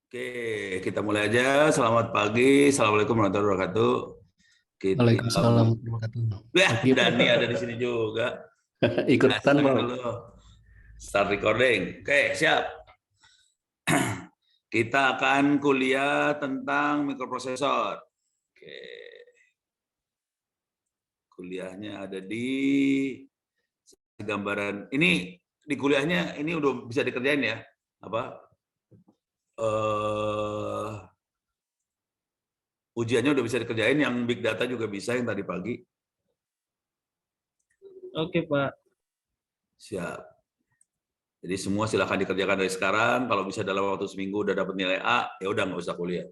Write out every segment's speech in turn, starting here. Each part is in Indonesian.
Oke, kita mulai aja. Selamat pagi. Assalamualaikum warahmatullahi wabarakatuh. Kita, Waalaikumsalam warahmatullahi wabarakatuh. ya, Pagi, Pak. Dani ada di sini juga. Nah, Ikutan, start Bang. dulu. Start recording. Oke, siap. Kita akan kuliah tentang mikroprosesor. Oke, kuliahnya ada di gambaran. Ini di kuliahnya ini udah bisa dikerjain ya? Apa? Ujiannya udah bisa dikerjain, yang big data juga bisa yang tadi pagi. Oke, Pak. Siap. Jadi semua silahkan dikerjakan dari sekarang. Kalau bisa dalam waktu seminggu udah dapat nilai A, ya udah nggak usah kuliah.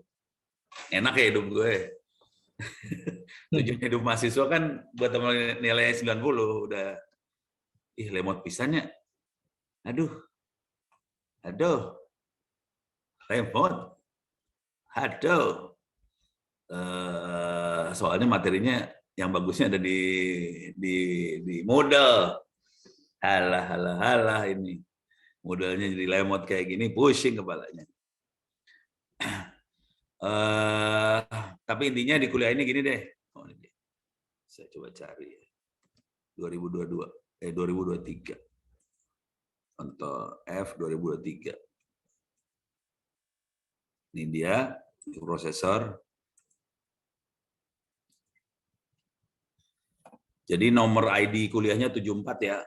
Enak ya hidup gue. Tujuan hidup mahasiswa kan buat teman nilai 90 udah. Ih, lemot pisannya. Aduh. Lemot. Aduh. Soalnya materinya yang bagusnya ada di modal. Halah ini. Modelnya jadi lemot kayak gini, pusing kepalanya. Tapi intinya di kuliah ini gini deh. Oh, ini. Saya coba cari ya. 2023. Contoh F 2023. Ini dia prosesor. Jadi nomor ID kuliahnya 74 ya.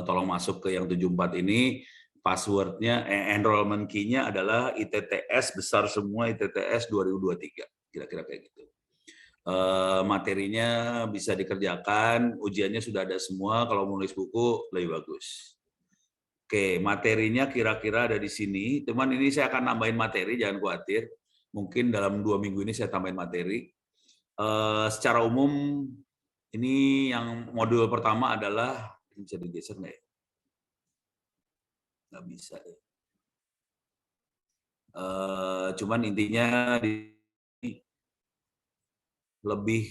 Tolong masuk ke yang 74 ini. Passwordnya, enrollment key-nya adalah ITTS besar semua, ITTS 2023. Kira-kira kayak gitu. Materinya bisa dikerjakan, ujiannya sudah ada semua. Kalau menulis buku lebih bagus. Oke, materinya kira-kira ada di sini. Teman, ini saya akan nambahin materi, jangan khawatir. Mungkin dalam 2 minggu ini saya tambahin materi. Secara umum, ini yang modul pertama adalah, bisa digeser nggak ya? Nggak bisa ya. Cuman intinya lebih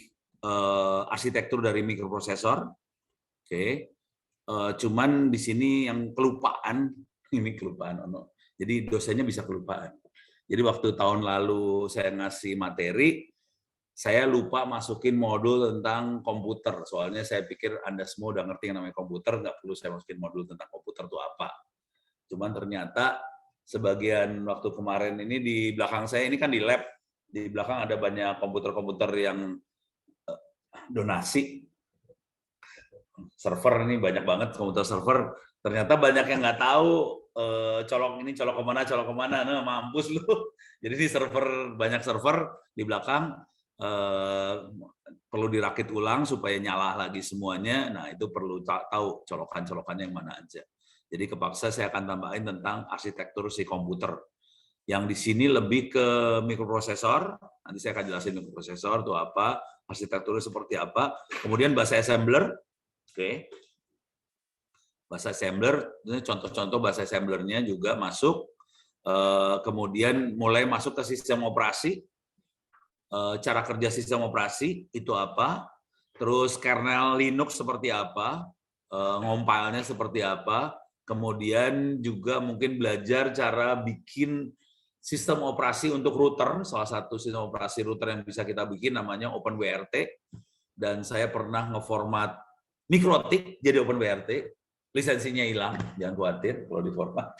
arsitektur dari mikroprosesor. Oke. Cuman di sini yang kelupaan, ini kelupaan. Jadi dosennya bisa kelupaan. Jadi waktu tahun lalu saya ngasih materi, saya lupa masukin modul tentang komputer. Soalnya saya pikir Anda semua udah ngerti yang namanya komputer, nggak perlu saya masukin modul tentang komputer itu apa. Cuman ternyata sebagian waktu kemarin ini di belakang saya, ini kan di lab, di belakang ada banyak komputer-komputer yang donasi. Server ini banyak banget komputer server. Ternyata banyak yang nggak tahu colok ini colok kemana, nah mampus lu. Jadi di server, banyak server di belakang perlu dirakit ulang supaya nyala lagi semuanya. Nah itu perlu tahu colokan-colokannya yang mana aja. Jadi kepaksa saya akan tambahin tentang arsitektur si komputer. Yang di sini lebih ke mikroprosesor. Nanti saya akan jelasin mikroprosesor itu apa, arsitekturnya seperti apa. Kemudian bahasa assembler. Oke. Bahasa assembler, contoh-contoh bahasa assemblernya juga masuk. Kemudian mulai masuk ke sistem operasi. Cara kerja sistem operasi itu apa. Terus kernel Linux seperti apa. Ngompilnya seperti apa. Kemudian juga mungkin belajar cara bikin sistem operasi untuk router. Salah satu sistem operasi router yang bisa kita bikin namanya OpenWRT. Dan saya pernah ngeformat Mikrotik jadi OpenWRT, lisensinya hilang, jangan khawatir kalau diformat.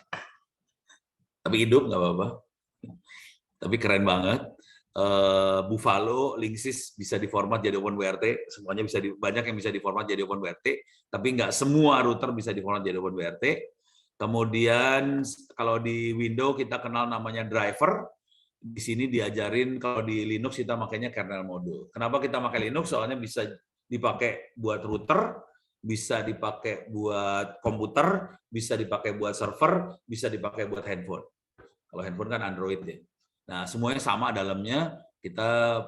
Tapi hidup nggak apa-apa. Tapi keren banget. Buffalo, Linksys bisa diformat jadi OpenWRT, semuanya bisa banyak yang bisa diformat jadi OpenWRT, tapi nggak semua router bisa diformat jadi OpenWRT. Kemudian kalau di Windows kita kenal namanya driver. Di sini diajarin kalau di Linux kita makanya kernel modul. Kenapa kita pakai Linux? Soalnya bisa dipakai buat router, bisa dipakai buat komputer, bisa dipakai buat server, bisa dipakai buat handphone. Kalau handphone kan Android deh. Nah, semuanya sama dalamnya. Kita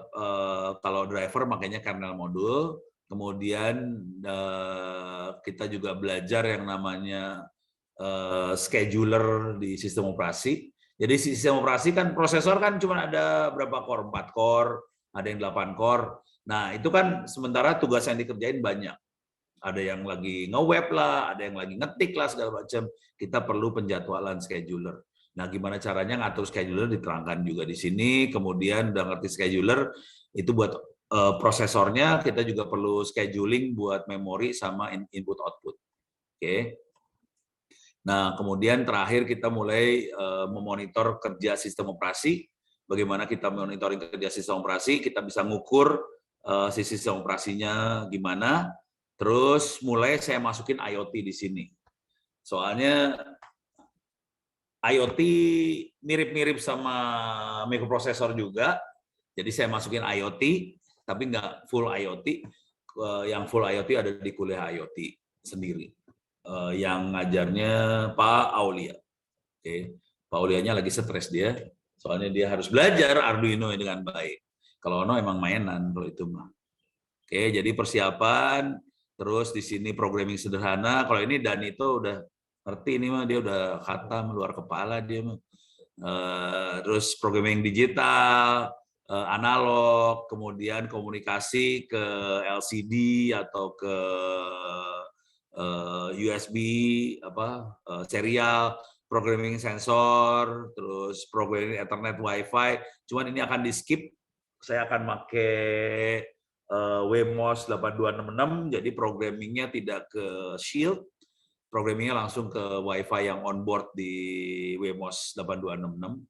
kalau driver makanya kernel modul. Kemudian kita juga belajar yang namanya scheduler di sistem operasi. Jadi sistem operasi kan prosesor kan cuma ada berapa core? 4 core, ada yang 8 core. Nah, itu kan sementara tugas yang dikerjain banyak. Ada yang lagi nge-web lah, ada yang lagi ngetik lah, segala macam. Kita perlu penjadwalan scheduler. Nah, gimana caranya ngatur scheduler diterangkan juga di sini. Kemudian udah ngerti scheduler, itu buat prosesornya, kita juga perlu scheduling buat memori sama input output. Oke. Nah, kemudian terakhir kita mulai memonitor kerja sistem operasi. Bagaimana kita monitoring kerja sistem operasi, kita bisa ngukur sistem operasinya gimana. Terus mulai saya masukin IoT di sini. Soalnya IoT mirip-mirip sama microprosesor juga, jadi saya masukin IoT, tapi nggak full IoT. Yang full IoT ada di kuliah IoT sendiri. Yang ngajarnya Pak Aulia. Oke, Pak Aulianya lagi stres dia, soalnya dia harus belajar Arduino dengan baik. Kalau Ono emang mainan kalau itu mah. Oke, jadi persiapan, terus di sini programming sederhana. Kalau ini Dani itu udah ngerti ini mah, dia udah khatam luar kepala dia mah. Terus programming digital, analog, kemudian komunikasi ke LCD atau ke USB serial, programming sensor, terus programming Ethernet Wi-Fi. Cuman ini akan di skip. Saya akan pakai WMOS 8266, jadi programmingnya tidak ke Shield, programmingnya langsung ke Wi-Fi yang onboard di WMOS 8266.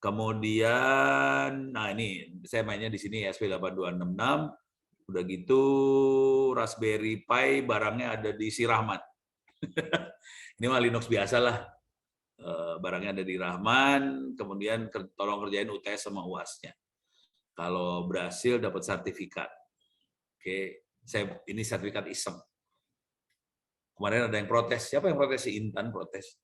Kemudian, nah ini saya mainnya di sini ESP8266. Udah gitu Raspberry Pi barangnya ada di si Rahmat. Ini mah Linux biasa lah. Barangnya ada di Rahman, kemudian tolong kerjain UTS sama UAS-nya. Kalau berhasil dapat sertifikat. Oke, ini sertifikat iseng. Kemarin ada yang protes. Siapa yang protes? Si Intan protes.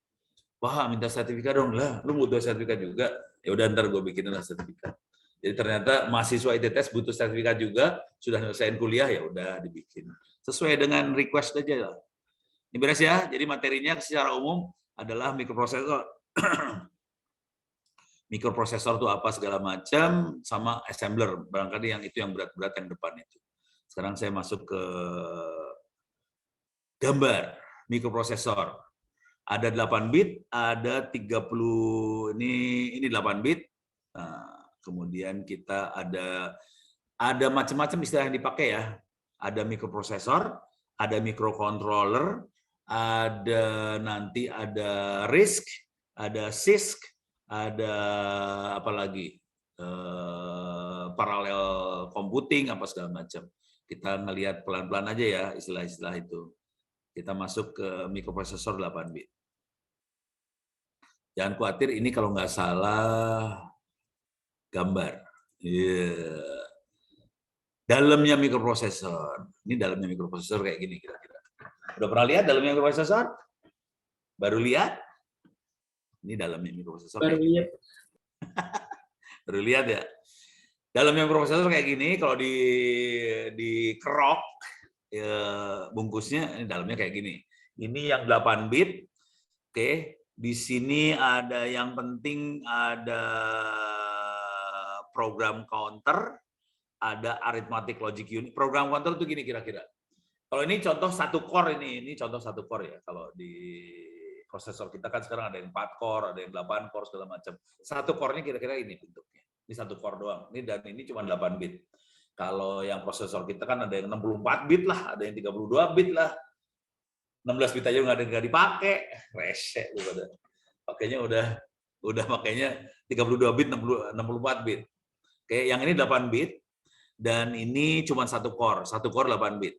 Wah, minta sertifikat dong. Lah, lu butuh sertifikat juga. Ya udah ntar gue bikinin lah sertifikat. Jadi ternyata mahasiswa ITTS butuh sertifikat juga, sudah selesai kuliah ya udah dibikin. Sesuai dengan request aja lah. Ini beres ya. Jadi materinya secara umum adalah mikroprosesor. Mikroprosesor itu apa segala macam, sama assembler. Barangkali yang itu yang berat-berat yang depan itu. Sekarang saya masuk ke gambar mikroprosesor. Ada 8 bit, ada 30, ini 8 bit. Nah, kemudian kita ada macam-macam istilah yang dipakai ya. Ada mikroprosesor, ada microcontroller, nanti ada RISC, ada CISC, ada apa lagi? Parallel computing apa segala macam. Kita ngelihat pelan-pelan aja ya istilah-istilah itu. Kita masuk ke mikroprosesor 8 bit. Jangan khawatir, ini kalau nggak salah gambar. Yeah. Dalamnya mikroprosesor. Ini dalamnya mikroprosesor kayak gini kira-kira. Udah pernah lihat dalamnya mikroprosesor? Baru lihat? Ini dalamnya mikroprosesor. Baru lihat. Baru lihat ya. Dalamnya mikroprosesor kayak gini, kalau di kerok ya, bungkusnya ini dalamnya kayak gini. Ini yang 8 bit. Oke. Di sini ada yang penting, ada program counter, ada arithmetic logic unit. Program counter itu gini kira-kira. Kalau ini contoh satu core ini contoh satu core ya. Kalau di prosesor kita kan sekarang ada yang 4 core, ada yang 8 core segala macam. Satu core-nya kira-kira ini bentuknya. Ini satu core doang. Ini dan ini cuma 8 bit. Kalau yang prosesor kita kan ada yang 64 bit lah, ada yang 32 bit lah. 16 bit aja nggak dipakai, resek lu pada. Pakainya udah makanya 32 bit, 64 bit. Oke, yang ini 8 bit dan ini cuma satu core 8 bit.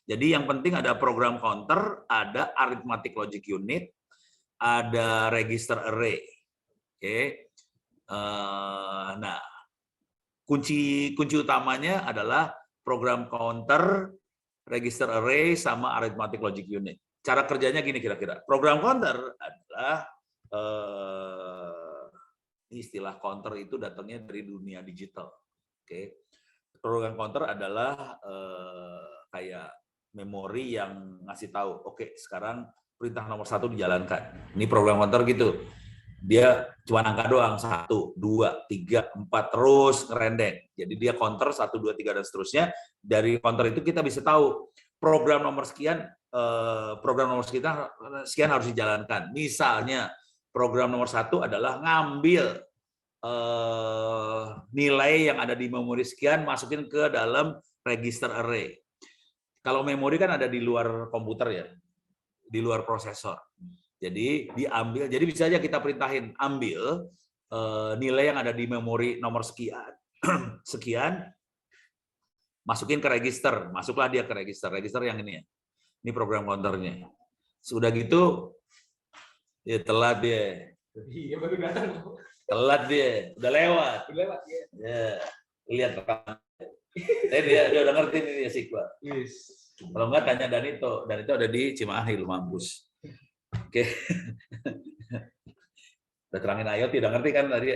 Jadi yang penting ada program counter, ada arithmetic logic unit, ada register array. Oke. Nah, kunci utamanya adalah program counter, register array, sama arithmetic logic unit. Cara kerjanya gini kira-kira. Program counter adalah istilah counter itu datangnya dari dunia digital. Oke. Program counter adalah kayak memori yang ngasih tahu, oke, sekarang perintah nomor 1 dijalankan. Ini program counter gitu. Dia cuma angka doang, 1, 2, 3, 4, terus ngerendeng. Jadi dia counter 1, 2, 3, dan seterusnya. Dari counter itu kita bisa tahu program nomor sekian, sekian harus dijalankan. Misalnya program nomor 1 adalah ngambil nilai yang ada di memori sekian, masukin ke dalam register array. Kalau memori kan ada di luar komputer ya, di luar prosesor. Jadi diambil, jadi bisa aja kita perintahin ambil nilai yang ada di memori nomor sekian, sekian, masukin ke register, masuklah dia ke register yang ini ya. Ini program counternya. Sudah gitu, ya telat dia. Iya, baru datang. Telat dia, udah lewat. Udah lewat ya. Ya, lihat dia udah ngerti nih dia Sikwa. Yes. Kalau enggak tanya Danito ada di Cimahi lu mampus. Oke. Udah terangin IoT, udah ngerti kan tadi?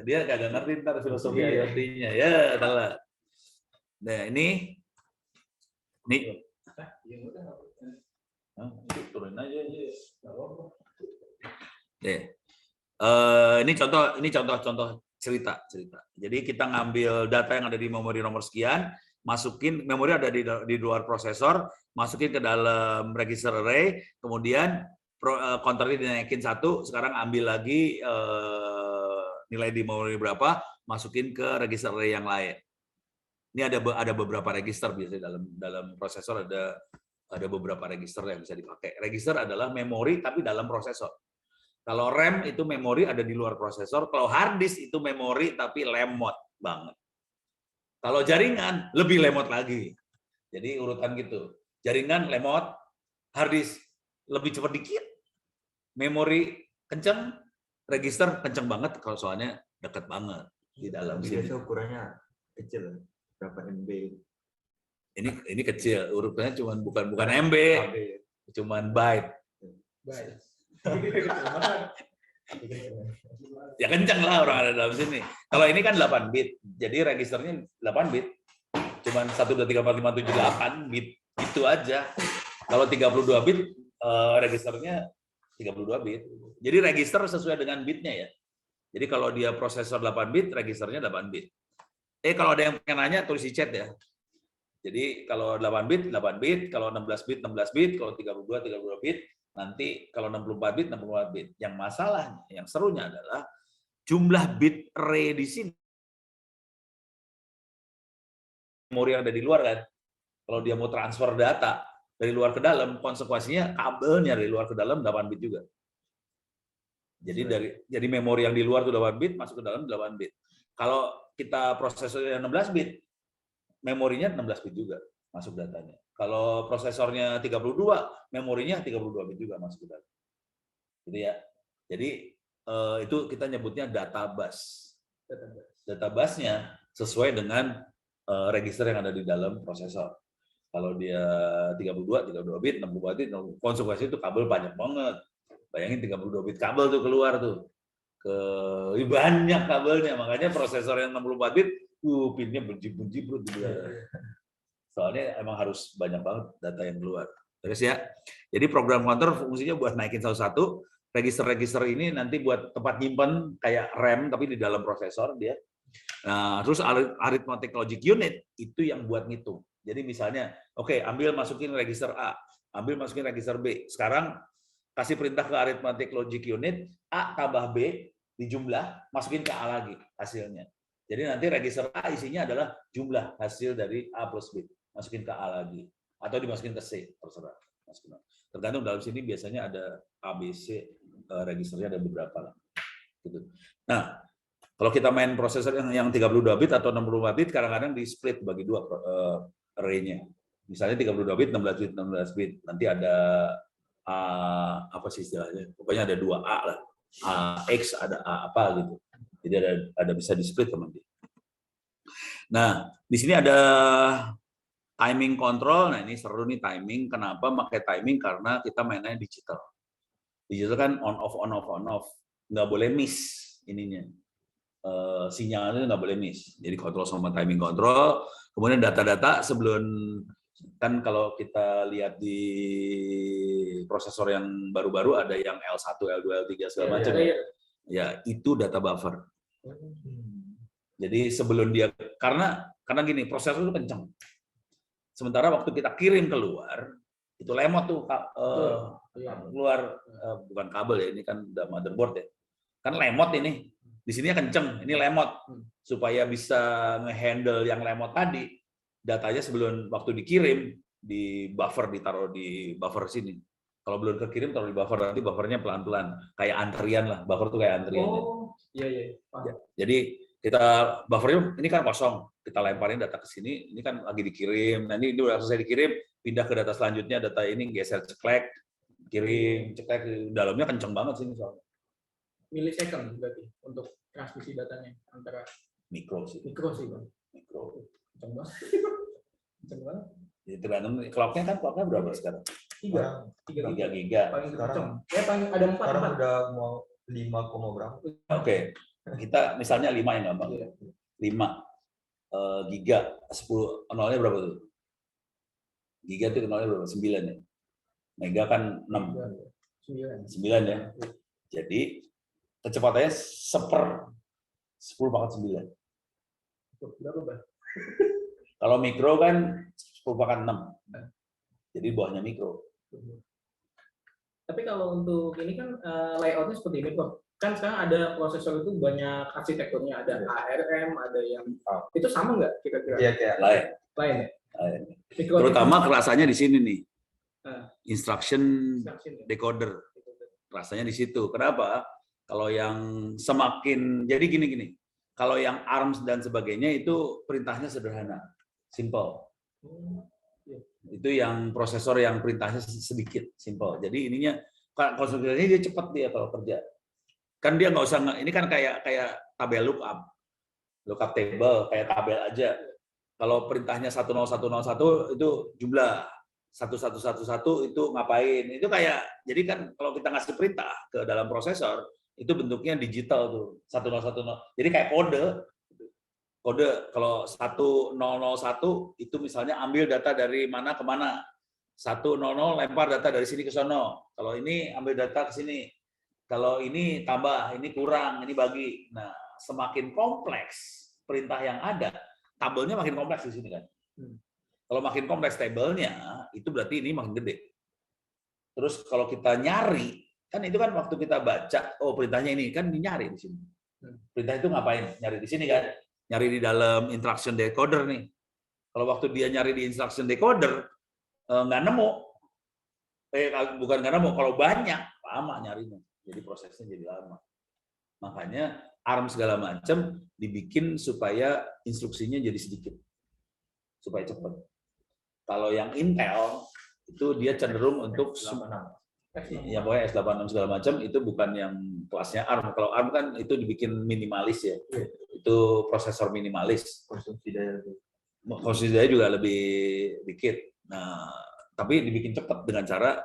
Dia kagak ngerti ntar filosofi IoT-nya. Ya, telat. Nah, ini turunin aja. Ini contoh cerita. Jadi kita ngambil data yang ada di memori nomor sekian, masukin memori ada di luar prosesor, masukin ke dalam register array, kemudian counternya dinaikin 1, sekarang ambil lagi nilai di memori berapa, masukin ke register array yang lain. Ini ada beberapa register biasanya dalam prosesor ada beberapa register yang bisa dipakai. Register adalah memori tapi dalam prosesor. Kalau RAM itu memori ada di luar prosesor, kalau hard disk itu memori tapi lemot banget. Kalau jaringan lebih lemot lagi. Jadi urutan gitu. Jaringan lemot, hard disk lebih cepat dikit, memori kenceng, register kenceng banget kalau soalnya deket banget di dalam sini. Biasa ukurannya kecil, berapa MB? Ini kecil, urutannya bukan MB, cuman byte. Baik. Ya kenceng lah orang ada dalam sini. Kalau ini kan 8 bit, jadi registernya 8 bit. Cuman 1, 2, 3, 4, 5, 7, 8 bit. Itu aja. Kalau 32 bit, registernya 32 bit. Jadi register sesuai dengan bitnya ya. Jadi kalau dia prosesor 8 bit, registernya 8 bit. Kalau ada yang pengen nanya, tulis di chat ya. Jadi kalau 8 bit, 8 bit. Kalau 16 bit, 16 bit. Kalau 32, 32 bit. Nanti kalau 64 bit, 64 bit. Yang masalahnya, yang serunya adalah jumlah bit array di sini. Memori yang ada di luar kan. Kalau dia mau transfer data dari luar ke dalam, konsekuensinya kabelnya dari luar ke dalam 8 bit juga. Jadi memori yang di luar itu 8 bit, masuk ke dalam 8 bit. Kalau kita prosesornya 16 bit, memorinya 16 bit juga masuk datanya. Kalau prosesornya 32, memorinya 32 bit juga masuk ke dalam. Gitu ya. Jadi itu kita nyebutnya data bus. Data busnya sesuai dengan register yang ada di dalam prosesor. Kalau dia 32 bit, 64 bit, konsekuensi itu kabel banyak banget. Bayangin 32 bit kabel tuh keluar tuh. Banyak kabelnya, makanya prosesor yang 64 bit, pinnya berjibun-jibun. Soalnya emang harus banyak banget data yang keluar. Terus ya. Jadi program counter fungsinya buat naikin satu-satu. Register-register ini nanti buat tempat nyimpen kayak RAM tapi di dalam prosesor dia. Nah, terus arithmetic logic unit itu yang buat ngitung. Jadi misalnya, oke, ambil masukin register A, ambil masukin register B. Sekarang kasih perintah ke arithmetic logic unit, A tambah B dijumlah, masukin ke A lagi hasilnya. Jadi nanti register A isinya adalah jumlah hasil dari A plus B. Masukin ke A lagi. Atau dimasukin ke C, terserah. Tergantung dalam sini biasanya ada A, B, C, registernya ada beberapa lah. Gitu. Nah, kalau kita main prosesor yang 32 bit atau 64 bit, kadang-kadang di split bagi dua array-nya. Misalnya 32 bit, 16 bit, 16 bit. Nanti ada A, apa sih istilahnya? Pokoknya ada 2A lah. A X, ada A apa gitu. Jadi ada bisa di split teman-teman. Nah, di sini ada timing control. Nah, ini seru nih timing. Kenapa pakai timing? Karena kita mainnya digital. Digital kan on off. Nggak boleh miss ininya. Sinyalnya nggak boleh miss. Jadi kontrol sama timing control. Kemudian data-data sebelum, kan kalau kita lihat di prosesor yang baru-baru ada yang L1, L2, L3 segala macam. Ya, itu data buffer. Jadi sebelum dia, karena gini, prosesor itu kencang. Sementara waktu kita kirim keluar, Itu lemot tuh Iya. keluar, bukan kabel ya, ini kan udah motherboard ya. Kan lemot ini. Di sini kenceng, ini lemot. Supaya bisa ngehandle yang lemot tadi, datanya sebelum waktu dikirim di buffer, ditaruh di buffer sini. Kalau belum kekirim taruh di buffer, nanti buffernya pelan-pelan, kayak antrian lah. Buffer tuh kayak antrian. Oh, iya. Jadi kita buffernya ini kan kosong, kita lemparin data ke sini, ini kan lagi dikirim. Nah ini udah selesai dikirim, pindah ke data selanjutnya, data ini geser ceklek, kirim, ceklek, dalamnya kenceng banget sih soalnya. Millisecond berarti untuk transmisi datanya antara Mikro sih. mikro sih, Bang. Mikro. Kenceng banget. Kenceng banget. Jadi tergantung clocknya berapa sekarang? 3 giga. paling kenceng. Sekarang- Ya paling ada 4. Sekarang udah mau 5, berapa? Oke, kita misalnya 5 yang gampang. Iya. 5 giga, 10 nolnya berapa tuh? Giga itu nolnya berapa? 9 ya. Mega kan 6. 9 ya. Jadi kecepatannya 10/10⁻9. Berapa, Bang? Kalau mikro kan 10/6. Jadi bawahnya mikro. Tapi kalau untuk ini kan layoutnya seperti ini, Bang. Kan sekarang ada prosesor itu banyak arsitekturnya, ada ARM, ada yang itu sama nggak kira-kira? Iya, kayak Lain. Lain ya? Lain. Mikro- Terutama kerasanya di sini nih. Ah. Instruction instruction ya? decoder. Rasanya di situ. Kenapa? Kalau yang semakin, jadi gini. Kalau yang ARMS dan sebagainya itu perintahnya sederhana, simple. Itu yang prosesor yang perintahnya sedikit, simple. Jadi ininya konstruksinya dia cepat dia kalau kerja. Kan dia nggak usah, ini kan kayak tabel lookup table, kayak tabel aja. Kalau perintahnya 10101 itu jumlah, 1111 itu ngapain? Itu kayak, jadi kan kalau kita ngasih perintah ke dalam prosesor, itu bentuknya digital tuh, 1010. Jadi kayak kode kalau 1001 itu misalnya ambil data dari mana ke mana. 100 lempar data dari sini ke sono. Kalau ini ambil data ke sini. Kalau ini tambah, ini kurang, ini bagi. Nah, semakin kompleks perintah yang ada, tabelnya makin kompleks di sini kan. Kalau makin kompleks tabelnya, itu berarti ini makin gede. Terus kalau kita nyari, kan itu kan waktu kita baca, oh perintahnya ini, kan nyari di sini. Perintah itu ngapain? Nyari di sini kan? Nyari di dalam instruction decoder nih. Kalau waktu dia nyari di instruction decoder, nggak nemu. Bukan nggak nemu, kalau banyak, lama nyarinya. Jadi prosesnya jadi lama. Makanya ARM segala macam dibikin supaya instruksinya jadi sedikit. Supaya cepat. Kalau yang Intel, itu dia cenderung untuk ya pokoknya S86 segala macam itu bukan yang kelasnya ARM. Kalau ARM kan itu dibikin minimalis ya. Itu prosesor minimalis. konsumsi daya. Konsumsi daya juga lebih dikit. Nah, tapi dibikin cepat dengan cara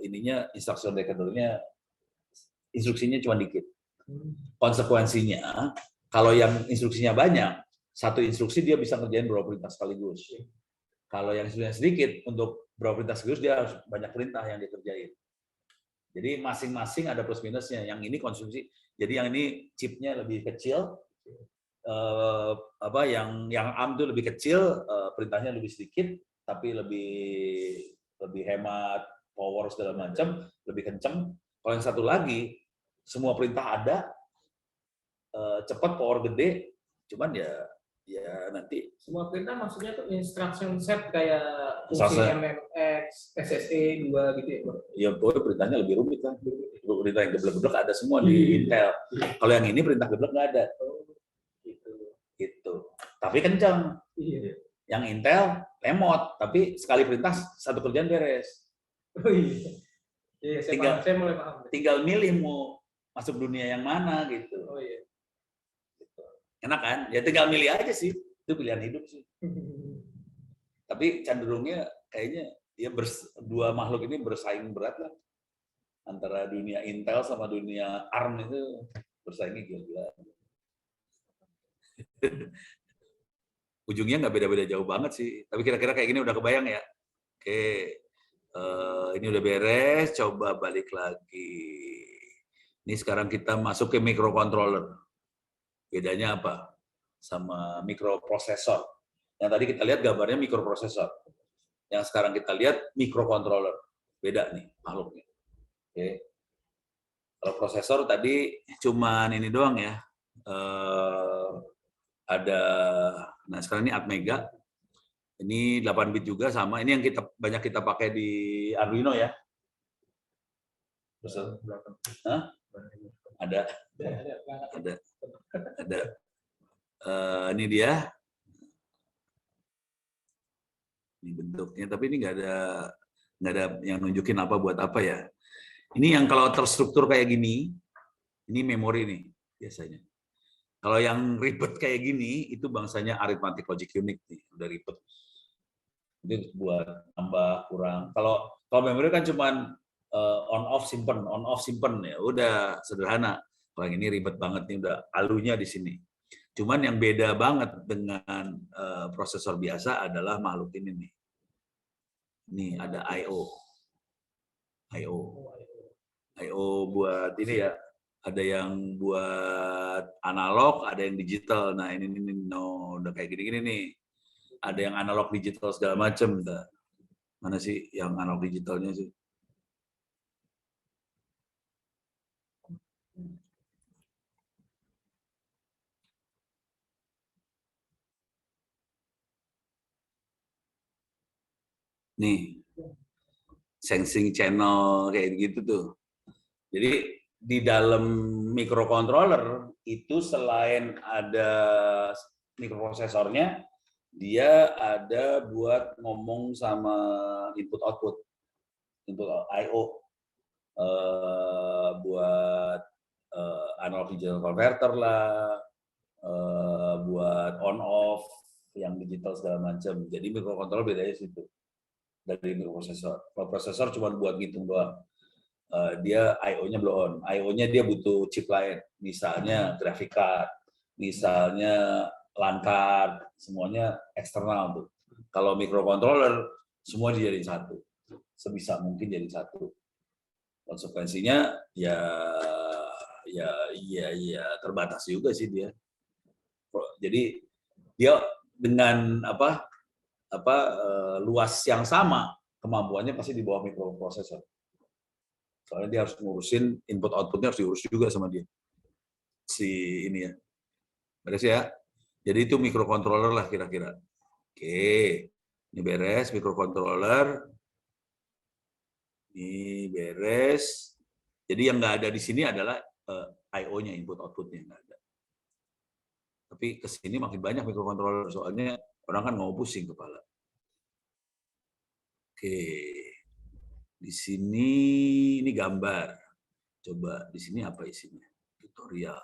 ininya instruction decoder-nya instruksinya cuma dikit. Konsekuensinya kalau yang instruksinya banyak, satu instruksi dia bisa ngerjain beberapa perintah sekaligus. Kalau yang instruksinya sedikit, untuk beberapa perintah sekaligus dia harus banyak perintah yang dikerjain. Jadi masing-masing ada plus minusnya. Yang ini konsumsi, jadi yang ini chipnya lebih kecil, yang ARM itu lebih kecil, perintahnya lebih sedikit, tapi lebih hemat, power segala macam, lebih kencang. Kalau yang satu lagi, semua perintah ada, cepat, power gede, cuman ya nanti Semua perintah maksudnya tuh instruction set kayak fungsi MMX, SSE 2 gitu ya, Bang? ya boleh perintahnya lebih rumit kan. Perintah yang geblek-geblek ada semua di Intel. Kalau yang ini perintah geblek nggak ada. Gitu. Tapi kencang. Iya. Yang Intel lemot, tapi sekali perintah satu kerjaan beres. Oh iya. Iya, saya mulai paham. Tinggal milih mau masuk dunia yang mana gitu. Oh iya. Enak kan? Ya tinggal milih aja sih. Itu pilihan hidup sih. Tapi cenderungnya kayaknya ya dua makhluk ini bersaing berat lah. Antara dunia Intel sama dunia ARM itu bersaingnya gila-gila. Ujungnya nggak beda-beda jauh banget sih. Tapi kira-kira kayak gini udah kebayang ya? Oke. Ini udah beres. Coba balik lagi. Ini sekarang kita masuk ke microcontroller. Bedanya apa? Sama mikroprosesor. Yang tadi kita lihat gambarnya mikroprosesor. Yang sekarang kita lihat microcontroller. Beda nih makhluknya. Oke. Kalau prosesor tadi cuman ini doang ya. Ada, nah sekarang ini Atmega. Ini 8 bit juga sama. Ini yang banyak kita pakai di Arduino ya. Hah? Ada. Ini dia. Ini bentuknya, tapi ini nggak ada yang nunjukin apa buat apa ya. Ini yang kalau terstruktur kayak gini, ini memori nih biasanya. Kalau yang ribet kayak gini, itu bangsanya arithmetic logic unit nih, udah ribet. Itu buat tambah kurang. Kalau memori kan cuman on off simpen ya, udah sederhana. Kalau yang ini ribet banget nih, udah alunya di sini. Cuman yang beda banget dengan prosesor biasa adalah makhluk ini nih. Ini ada I/O buat ini ya. Ada yang buat analog, ada yang digital. Nah ini udah kayak gini-gini nih. Ada yang analog digital segala macam. Mana sih yang analog digitalnya sih? Nih, sensing channel kayak gitu tuh. Jadi di dalam microcontroller itu selain ada mikroprosesornya, dia ada buat ngomong sama input output I/O, buat analog digital converter lah, buat on off yang digital segala macam. Jadi microcontroller bedanya situ dari microprosesor. Kalau prosesor cuma buat ngitung doang. Dia I/O-nya blow on. I/O-nya dia butuh chip lain, misalnya graphic card, misalnya LAN card, semuanya eksternal tuh. Kalau microcontroller semua dijadiin satu, sebisa mungkin jadi satu. Konsekuensinya ya terbatas juga sih dia. Jadi dia dengan luas yang sama, kemampuannya pasti di bawah microprosesor. Soalnya dia harus ngurusin input outputnya harus diurus juga sama dia. Si ini ya. Beres ya. Jadi itu microcontroller lah kira-kira. Oke. Ini beres microcontroller. Ini beres. Jadi yang nggak ada di sini adalah I/O-nya, input outputnya nggak ada. Tapi ke sini makin banyak microcontroller soalnya orang kan mau pusing kepala. Oke. Di sini ini gambar. Coba di sini apa isinya? Tutorial.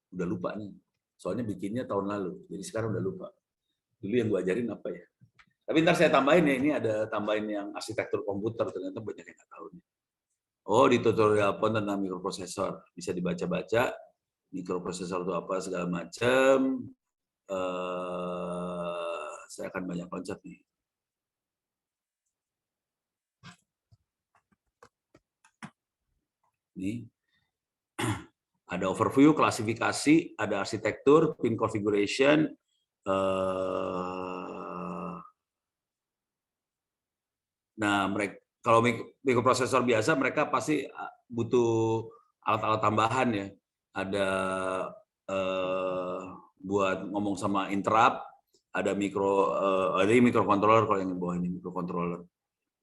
Udah lupa nih. Soalnya bikinnya tahun lalu. Jadi sekarang udah lupa. Dulu yang gue ajarin apa ya? Tapi ntar saya tambahin ya. Ini ada tambahin yang arsitektur komputer. Ternyata banyak yang nggak tahu nih. Oh, di tutorial pun tentang mikroprosesor. Bisa dibaca-baca. Mikroprosesor itu apa segala macam. Saya akan banyak loncat nih. Ini ada overview, klasifikasi, ada arsitektur, pin configuration, nah mereka kalau mikroprosesor biasa mereka pasti butuh alat-alat tambahan ya, ada buat ngomong sama interrupt, ada microcontroller kalau yang di bawah ini microcontroller.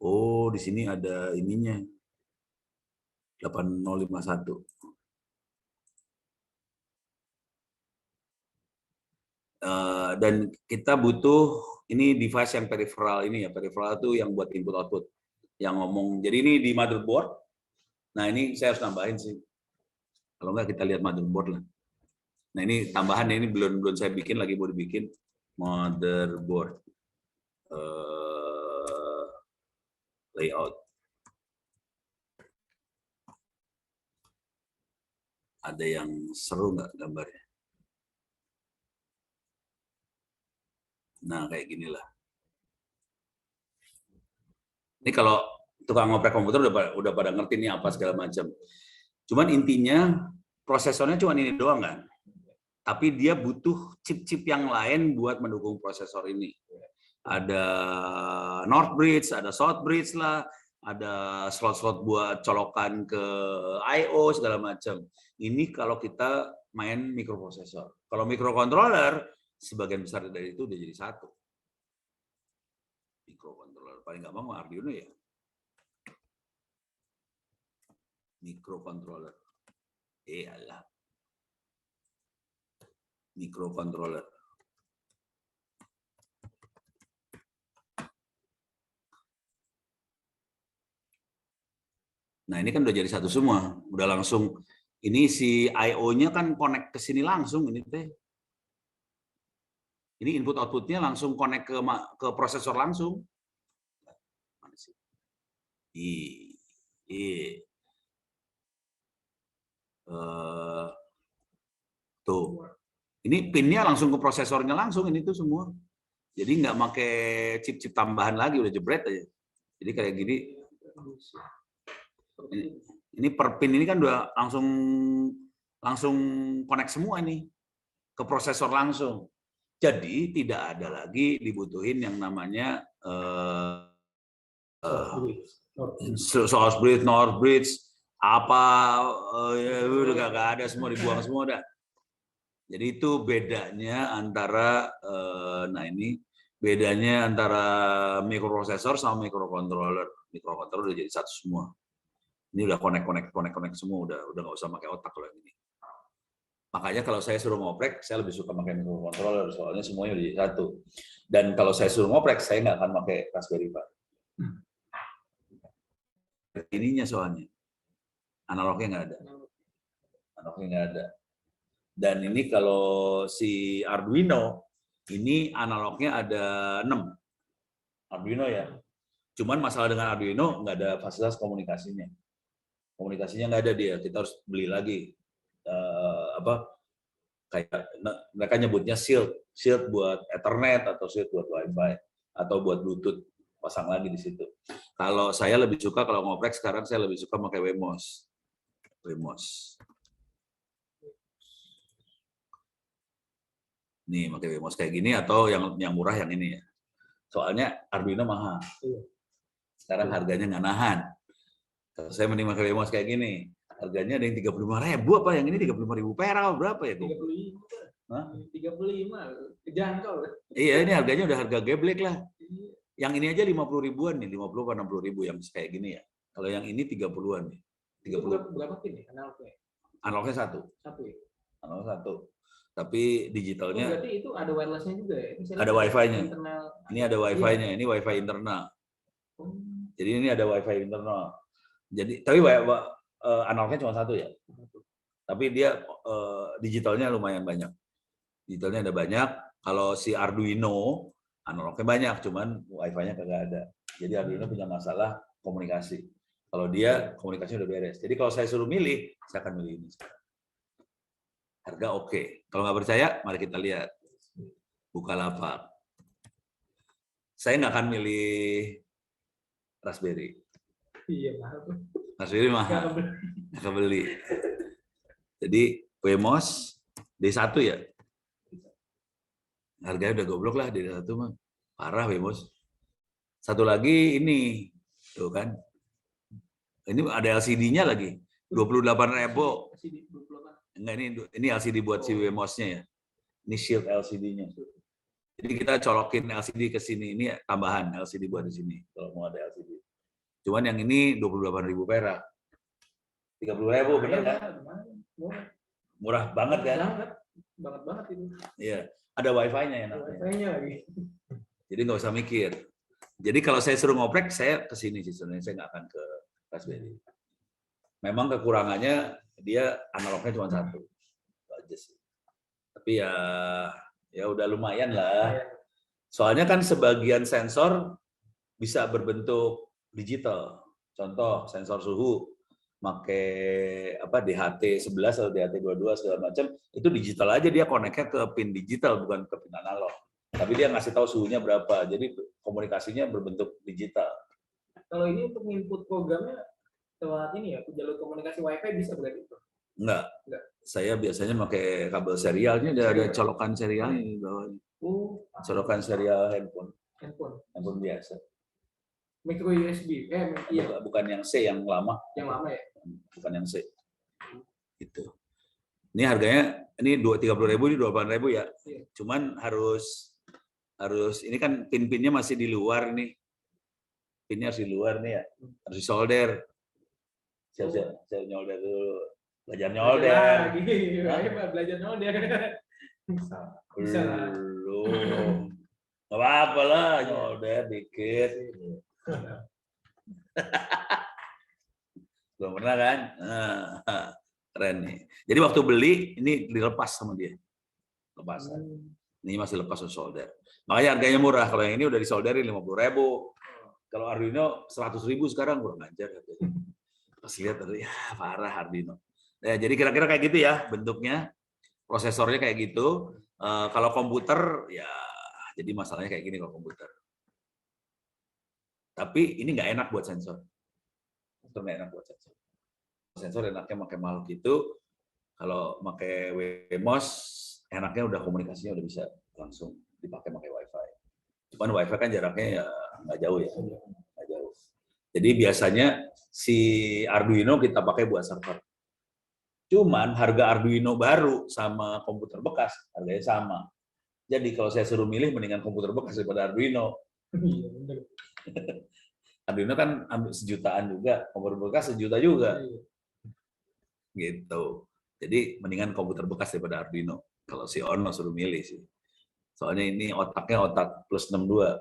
Oh di sini ada ininya. 8051. Dan kita butuh ini device yang peripheral ini ya, peripheral itu yang buat input output, yang ngomong. Jadi ini di motherboard. Nah ini saya harus nambahin sih. Kalau enggak kita lihat motherboard lah. Nah ini tambahan ini belum saya bikin, lagi mau dibikin motherboard layout. Ada yang seru nggak gambarnya? Nah, kayak ginilah. Ini kalau tukang ngoprek komputer udah pada ngerti nih apa segala macam. Cuman intinya prosesornya cuma ini doang kan. Tapi dia butuh chip-chip yang lain buat mendukung prosesor ini. ada north bridge, ada south bridge lah, ada slot-slot buat colokan ke I/O segala macam. Ini kalau kita main mikroprosesor. Kalau microcontroller, sebagian besar dari itu udah jadi satu. Microcontroller paling gampang Arduino ya. Microcontroller. Iyalah. Microcontroller. Nah, ini kan udah jadi satu semua. Udah langsung, ini si I/O-nya kan connect ke sini langsung. Ini teh. Ini input output-nya langsung connect ke prosesor langsung. Mana sih? Tuh. Ini pin-nya langsung ke prosesornya langsung. Ini tuh semua. Jadi nggak pakai chip-chip tambahan lagi, udah jebret aja. Jadi kayak gini. Ini per pin ini kan udah langsung connect semua nih ke prosesor langsung. Jadi tidak ada lagi dibutuhin yang namanya South Bridge, North Bridge, udah gak ada, semua dibuang semua udah. Jadi itu bedanya antara bedanya antara mikroprosesor sama microcontroller. Microcontroller udah jadi satu semua. Ini udah connect semua, udah nggak usah pakai otak kalau ini. Makanya kalau saya suruh ngoprek, saya lebih suka pakai microcontroller, soalnya semuanya udah jadi satu. Dan kalau saya suruh ngoprek, saya nggak akan pakai Raspberry Pi. Ininya soalnya, analognya nggak ada. Dan ini kalau si Arduino, ini analognya ada 6. Arduino ya. Cuman masalah dengan Arduino nggak ada fasilitas komunikasinya. Komunikasinya nggak ada dia, kita harus beli lagi. Kayak mereka nyebutnya shield buat Ethernet atau shield buat Wi-Fi atau buat Bluetooth, pasang lagi di situ. Kalau saya lebih suka kalau ngoprek sekarang saya lebih suka pakai Wemos. Nih pakai Wemos kayak gini atau yang murah yang ini ya. Soalnya Arduino mahal. Sekarang harganya nggak nahan. Kalau saya mending pakai Wemos kayak gini. Harganya ada yang 35.000 apa, yang ini 35.000 perak berapa ya? 35. Hah? 35, kejangkau. Iya, ini harganya udah harga geblek lah. Yang ini aja 50 ribuan nih, 50 atau 60 ribu yang kayak gini ya. Kalau yang ini 30-an nih. 30. Berapa pin ya analognya? Analognya satu. Ya? Analognya satu. Tapi digitalnya. Berarti itu ada wirelessnya juga ya? Ada wifi-nya. Ini ada wifi-nya, ini wifi internal. Jadi ini ada wifi internal. Jadi tapi analognya cuma satu ya. Tapi dia digitalnya lumayan banyak. Digitalnya ada banyak. Kalau si Arduino analognya banyak, cuman Wi-Fi-nya kagak ada. Jadi Arduino punya masalah komunikasi. Kalau dia komunikasinya udah beres. Jadi kalau saya suruh milih, saya akan milih ini. Harga oke. Kalau nggak percaya, mari kita lihat. Bukalapak. Saya nggak akan milih Raspberry. Iya, mahal. Raspberry mahal. Nggak beli. Jadi Wemos D1 ya. Harganya udah goblok lah D1 mah. Parah Wemos. Satu lagi ini. Tuh kan. Ini ada LCD-nya lagi. 28.000. Enggak, ini LCD buat si Wemos-nya ya. Ini shield LCD-nya. Jadi kita colokin LCD ke sini. Ini tambahan LCD buat di sini kalau mau ada LCD. Cuman yang ini 28.000 perak. 30.000 bener kan? Murah banget kan? Banget itu. Iya, ada wifi-nya ya. Wifi-nya lagi. Jadi nggak usah mikir. Jadi kalau saya suruh ngoprek, saya ke sini sih sebenarnya, saya nggak akan ke Raspberry. Memang kekurangannya dia analognya cuma satu. Itu aja sih. Tapi ya udah lumayan lah. Soalnya kan sebagian sensor bisa berbentuk digital. Contoh sensor suhu pakai DHT 11 atau DHT 22 segala macam, itu digital aja, dia connect-nya ke pin digital bukan ke pin analog. Tapi dia ngasih tahu suhunya berapa. Jadi komunikasinya berbentuk digital. Kalau ini untuk input programnya lewat ini ya, jalur komunikasi Wi-Fi bisa berarti itu? Enggak. Saya biasanya pakai kabel serialnya, ada colokan serialnya di bawahnya. Colokan serial handphone. handphone biasa. Micro USB. Iya, Bukan yang C yang lama. yang lama ya. Bukan yang C. Itu. Ini harganya ini 30.000 ini 28.000 ya. Iya. Cuman harus ini kan pin-pinnya masih di luar nih. Pinnya harus di luar nih ya. Harus disolder. Siap nyolder dulu. Belajar nyolder. Belajar nyolder. Bisa lah. Belum. Nggak apa-apa lah nyolder dikit. Belum pernah kan? Nah, keren nih. Jadi waktu beli ini dilepas sama dia. Lepasan. Ini masih lepas solder. Makanya harganya murah. Kalau yang ini udah disolderin 50.000. Kalau Arduino 100.000 sekarang kurang ajar harganya. Pas lihat ya parah Arduino. Ya, jadi kira-kira kayak gitu ya bentuknya. Prosesornya kayak gitu. Kalau komputer ya jadi masalahnya kayak gini kalau komputer. Tapi ini nggak enak buat sensor. Sensor nggak enak buat sensor. Sensor enaknya pakai makhluk itu. Kalau pakai WMOS enaknya udah komunikasinya udah bisa langsung dipakai Wi-Fi. Cuman Wi-Fi kan jaraknya ya nggak jauh ya, nggak jauh. Jadi biasanya si Arduino kita pakai buat server. Cuman harga Arduino baru sama komputer bekas harganya sama. Jadi kalau saya suruh milih mendingan komputer bekas daripada Arduino. Iya benar. Arduino kan ambil sejutaan juga, komputer bekas sejuta juga. Gitu. Jadi mendingan komputer bekas daripada Arduino. Kalau si Ono suruh milih sih. Soalnya ini otaknya otak plus 62.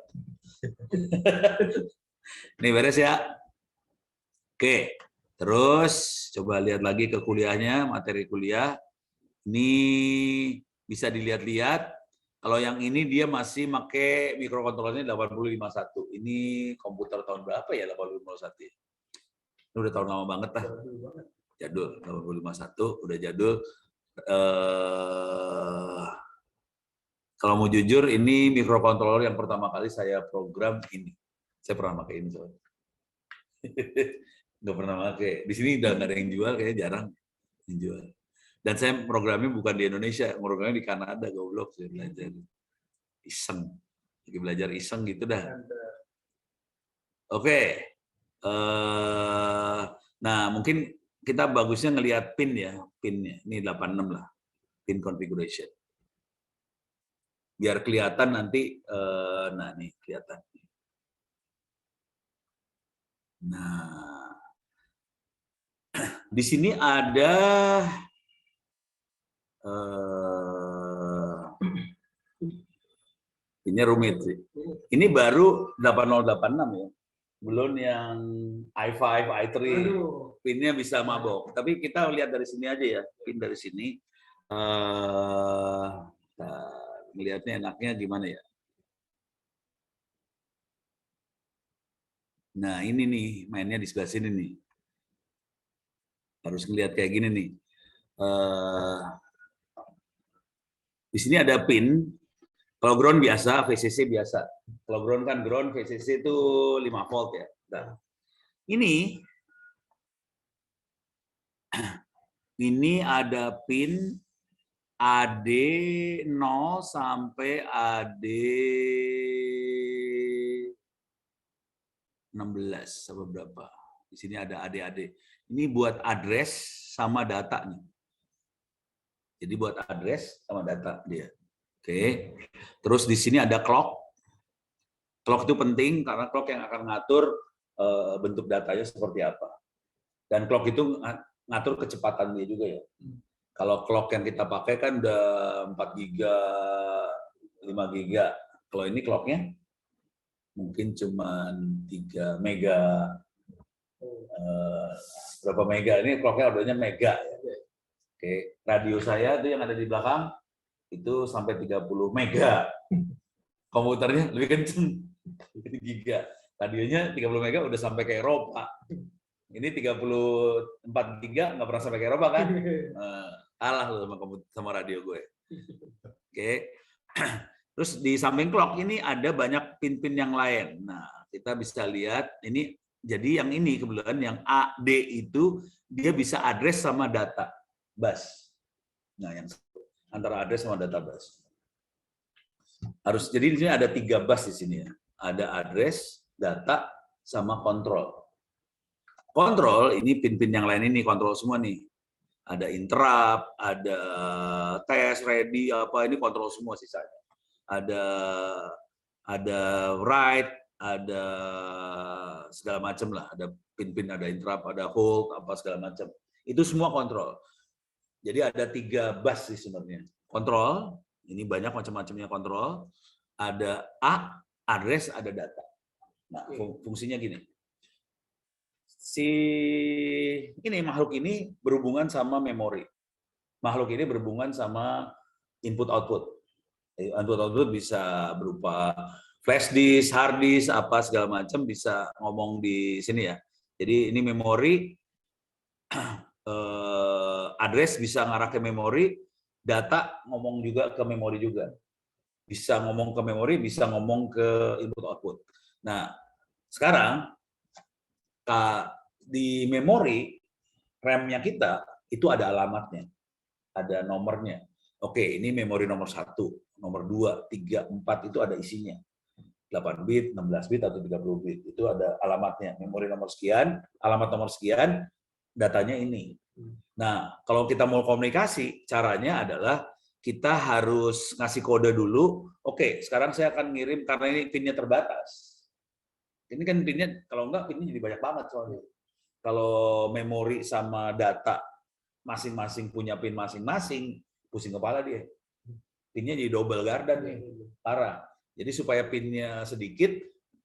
Ini beres ya. Oke. Terus coba lihat lagi ke kuliahnya, materi kuliah. Ini bisa dilihat-lihat. Kalau yang ini dia masih pakai mikrokontrolernya 8051. Ini komputer tahun berapa ya 8051? Ini udah tahun lama banget lah. Jadul, 8051 udah jadul. Kalau mau jujur, ini mikrokontroler yang pertama kali saya program ini. Saya pernah pakai ini soalnya. Nggak pernah pakai. Di sini udah nggak ada yang jual, kayaknya jarang yang jual. Dan saya programnya bukan di Indonesia, programnya di Kanada, goblok. Saya belajar iseng. Lagi belajar iseng gitu dah. Oke. Nah, mungkin kita bagusnya ngelihat pin ya. Pinnya. Ini 86 lah. Pin configuration. Biar kelihatan nanti, nah nih kelihatan. Nah, di sini ada ini rumit sih. Ini baru 8086 ya. Belum yang i5, i3, pinnya bisa mabok. Tapi kita lihat dari sini aja ya, pin dari sini. Melihatnya enaknya gimana ya? Nah ini nih, mainnya di sebelah sini nih. Harus ngelihat kayak gini nih. Di sini ada pin. Kalau ground biasa, VCC biasa. Kalau ground kan ground, VCC itu 5 volt ya. Nah, ini ada pin AD0 sampai AD16 apa berapa? Di sini ada AD. Ini buat address sama data nih. Jadi buat address sama data dia. Oke. Terus di sini ada clock. Clock itu penting karena clock yang akan ngatur bentuk datanya seperti apa. Dan clock itu ngatur kecepatan dia juga ya. Kalau clock yang kita pakai kan udah 4 giga, 5 giga. Kalau ini clocknya mungkin cuma 3 mega. Berapa mega? Ini clocknya ordernya mega ya. Oke, radio saya itu yang ada di belakang itu sampai 30 mega. Komputernya lebih kenceng, giga. Radionya 30 mega udah sampai ke Eropa. Ini 34 giga nggak pernah sampai ke Eropa kan? Kalah loh sama radio gue. Oke. Terus di samping clock ini ada banyak pin-pin yang lain. Nah, kita bisa lihat ini. Jadi yang ini kebetulan yang AD itu dia bisa address sama data bus. Nah, yang antara address sama data bus. Harus jadi di sini ada 3 bus di sini ya. ada address, data, sama kontrol. Kontrol ini pin-pin yang lain ini kontrol semua nih. Ada interrupt, ada test, ready, apa ini kontrol semua sisanya. Ada write, ada segala macam lah. Ada pin-pin, ada interrupt, ada hold, apa segala macam. Itu semua kontrol. Jadi ada 3 bus sih sebenarnya. Kontrol, ini banyak macam-macamnya kontrol. Ada address, ada data. Nah, fungsinya gini. Ini makhluk ini berhubungan sama memori. Makhluk ini berhubungan sama input-output. Input-output bisa berupa flash disk, hard disk, apa segala macam bisa ngomong di sini ya. Jadi ini memori, address bisa ngarah ke memori, data ngomong juga ke memori juga. Bisa ngomong ke memori, bisa ngomong ke input-output. Nah, sekarang di memori RAM-nya kita itu ada alamatnya, ada nomornya. Oke, ini memori nomor 1, nomor 2, 3, 4 itu ada isinya. 8 bit, 16 bit atau 30 bit itu ada alamatnya. Memori nomor sekian, alamat nomor sekian, datanya ini. Nah, kalau kita mau komunikasi, caranya adalah kita harus ngasih kode dulu. Oke, sekarang saya akan ngirim karena ini pinnya terbatas. Ini kan pinnya, kalau enggak pinnya jadi banyak banget soalnya. Kalau memori sama data masing-masing punya pin masing-masing, pusing kepala dia. Pinnya jadi double garden nih, parah. Jadi supaya pinnya sedikit,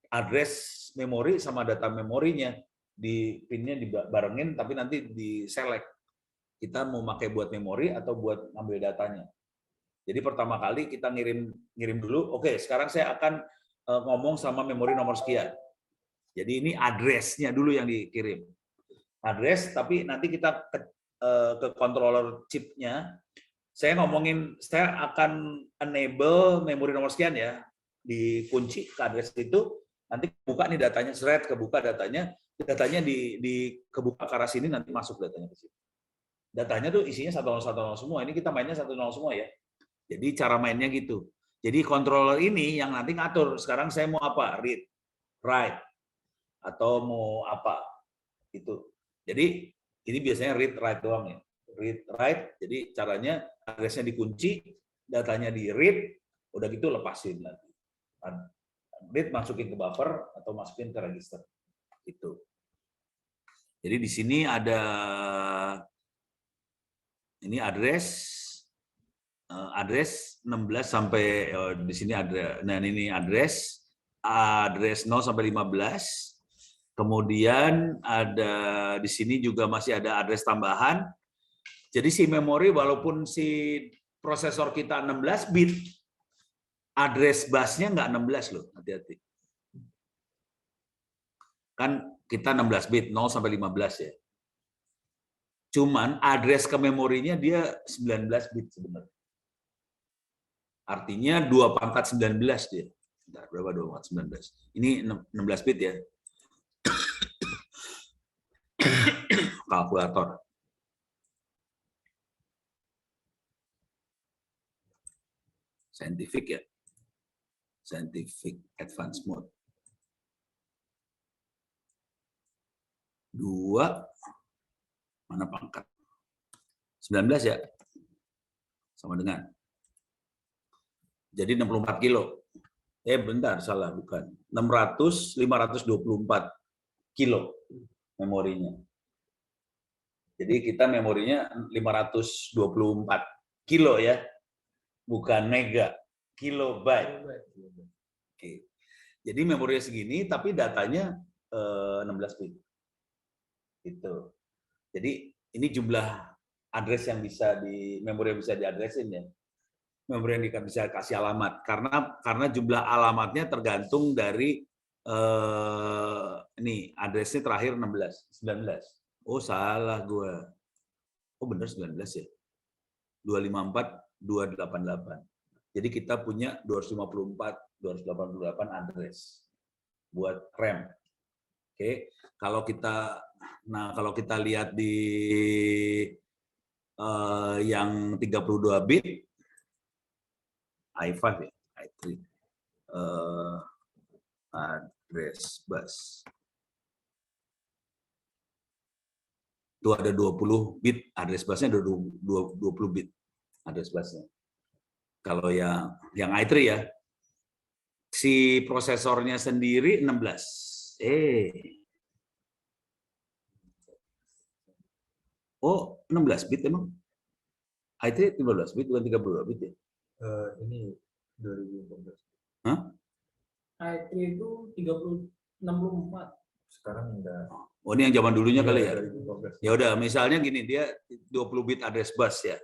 address memori sama data memorinya di pinnya dibarengin, tapi nanti di select. Kita mau pakai buat memori atau buat ngambil datanya. Jadi pertama kali kita ngirim dulu. Oke, sekarang saya akan ngomong sama memori nomor sekian. Jadi ini address-nya dulu yang dikirim. Address, tapi nanti kita ke controller chip-nya. Saya akan enable memori nomor sekian ya, dikunci ke address itu, nanti buka nih datanya, kebuka datanya kebuka ke arah sini, nanti masuk datanya ke sini. Datanya tuh isinya 1010 semua, ini kita mainnya 10 semua ya. Jadi cara mainnya gitu. Jadi controller ini yang nanti ngatur, sekarang saya mau apa, read, write, atau mau apa, itu. Jadi ini biasanya read write doang ya. Read write, jadi caranya address-nya dikunci, datanya di read, udah gitu lepasin lagi. Read masukin ke buffer atau masukin ke register. Gitu. Jadi di sini ada ini address 16 sampai di sini ada, nah ini address 0 sampai 15. Kemudian ada di sini juga masih ada address tambahan. Jadi si memori walaupun si prosesor kita 16 bit, address busnya nggak 16 loh, hati-hati. Kan kita 16 bit, 0 sampai 15 ya. Cuman address ke memorinya dia 19 bit sebenarnya. Artinya 2 pangkat 19 dia. Bentar, berapa 2 pangkat 19? Ini 16 bit ya. Kalkulator. Scientific ya. Scientific advanced mode. 2 mana pangkat? 19 ya. Sama dengan. Jadi 64 kilo. Bentar, salah, bukan. 524 kilo memorinya. Jadi kita memorinya 524 kilo ya, bukan mega, kilobyte. Oke. Jadi memorinya segini, tapi datanya 16 bit. Gitu. Jadi ini jumlah address yang bisa memori yang bisa diadresin ya. Memori yang bisa kasih alamat. Karena jumlah alamatnya tergantung dari ini addressnya terakhir 19. Oh salah gue. Oh benar 19 ya. 254 288. Jadi kita punya 254 288 address buat RAM. Oke, kalau kita lihat di yang 32 bit i5 ya, i3. address bus. Itu ada 20 bit address busnya, ada 20 bit address busnya. Kalau yang i3 ya, si prosesornya sendiri 16. Oh, 16 bit emang? i3 15 bit bukan 32 bit ya? Ini 2014. Hah? i3 itu 64. Sekarang enggak. Oh, ini yang zaman dulunya kali ya? 2015. Ya udah, misalnya gini, dia 20 bit address bus ya.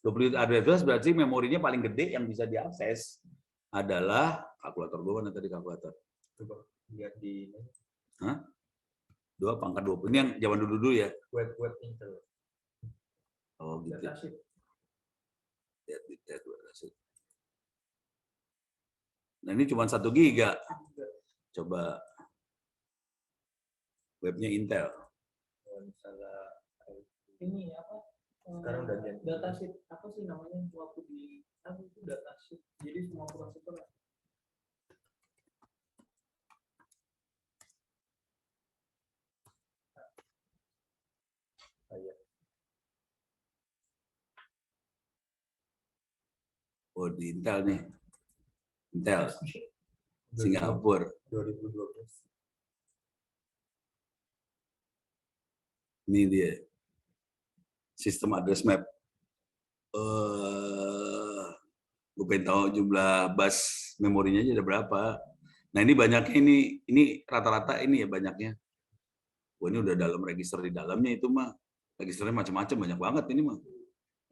20 bit address bus berarti memorinya paling gede yang bisa diakses adalah kalkulator. Gue mana tadi kalkulator? Coba lihat di Hah? 2 × 20. Ini yang zaman dulu ya. web Intel. Oh gitu. Datasheet. Lihat di tab. Nah ini cuma 1 giga. Coba webnya Intel. Misalnya Ini apa? Sekarang udah ganti. Datasheet apa sih namanya waktu di itu datasheet. Jadi semua prosesor. Oh di Intel nih. Intel. Singapura. 2012. Ini dia. Sistem address map. Gue pengen tahu jumlah bus memorinya aja ada berapa. Nah ini banyaknya ini rata-rata ini ya banyaknya. Wah ini udah dalam register di dalamnya itu mah. Registernya macam-macam banyak banget ini mah.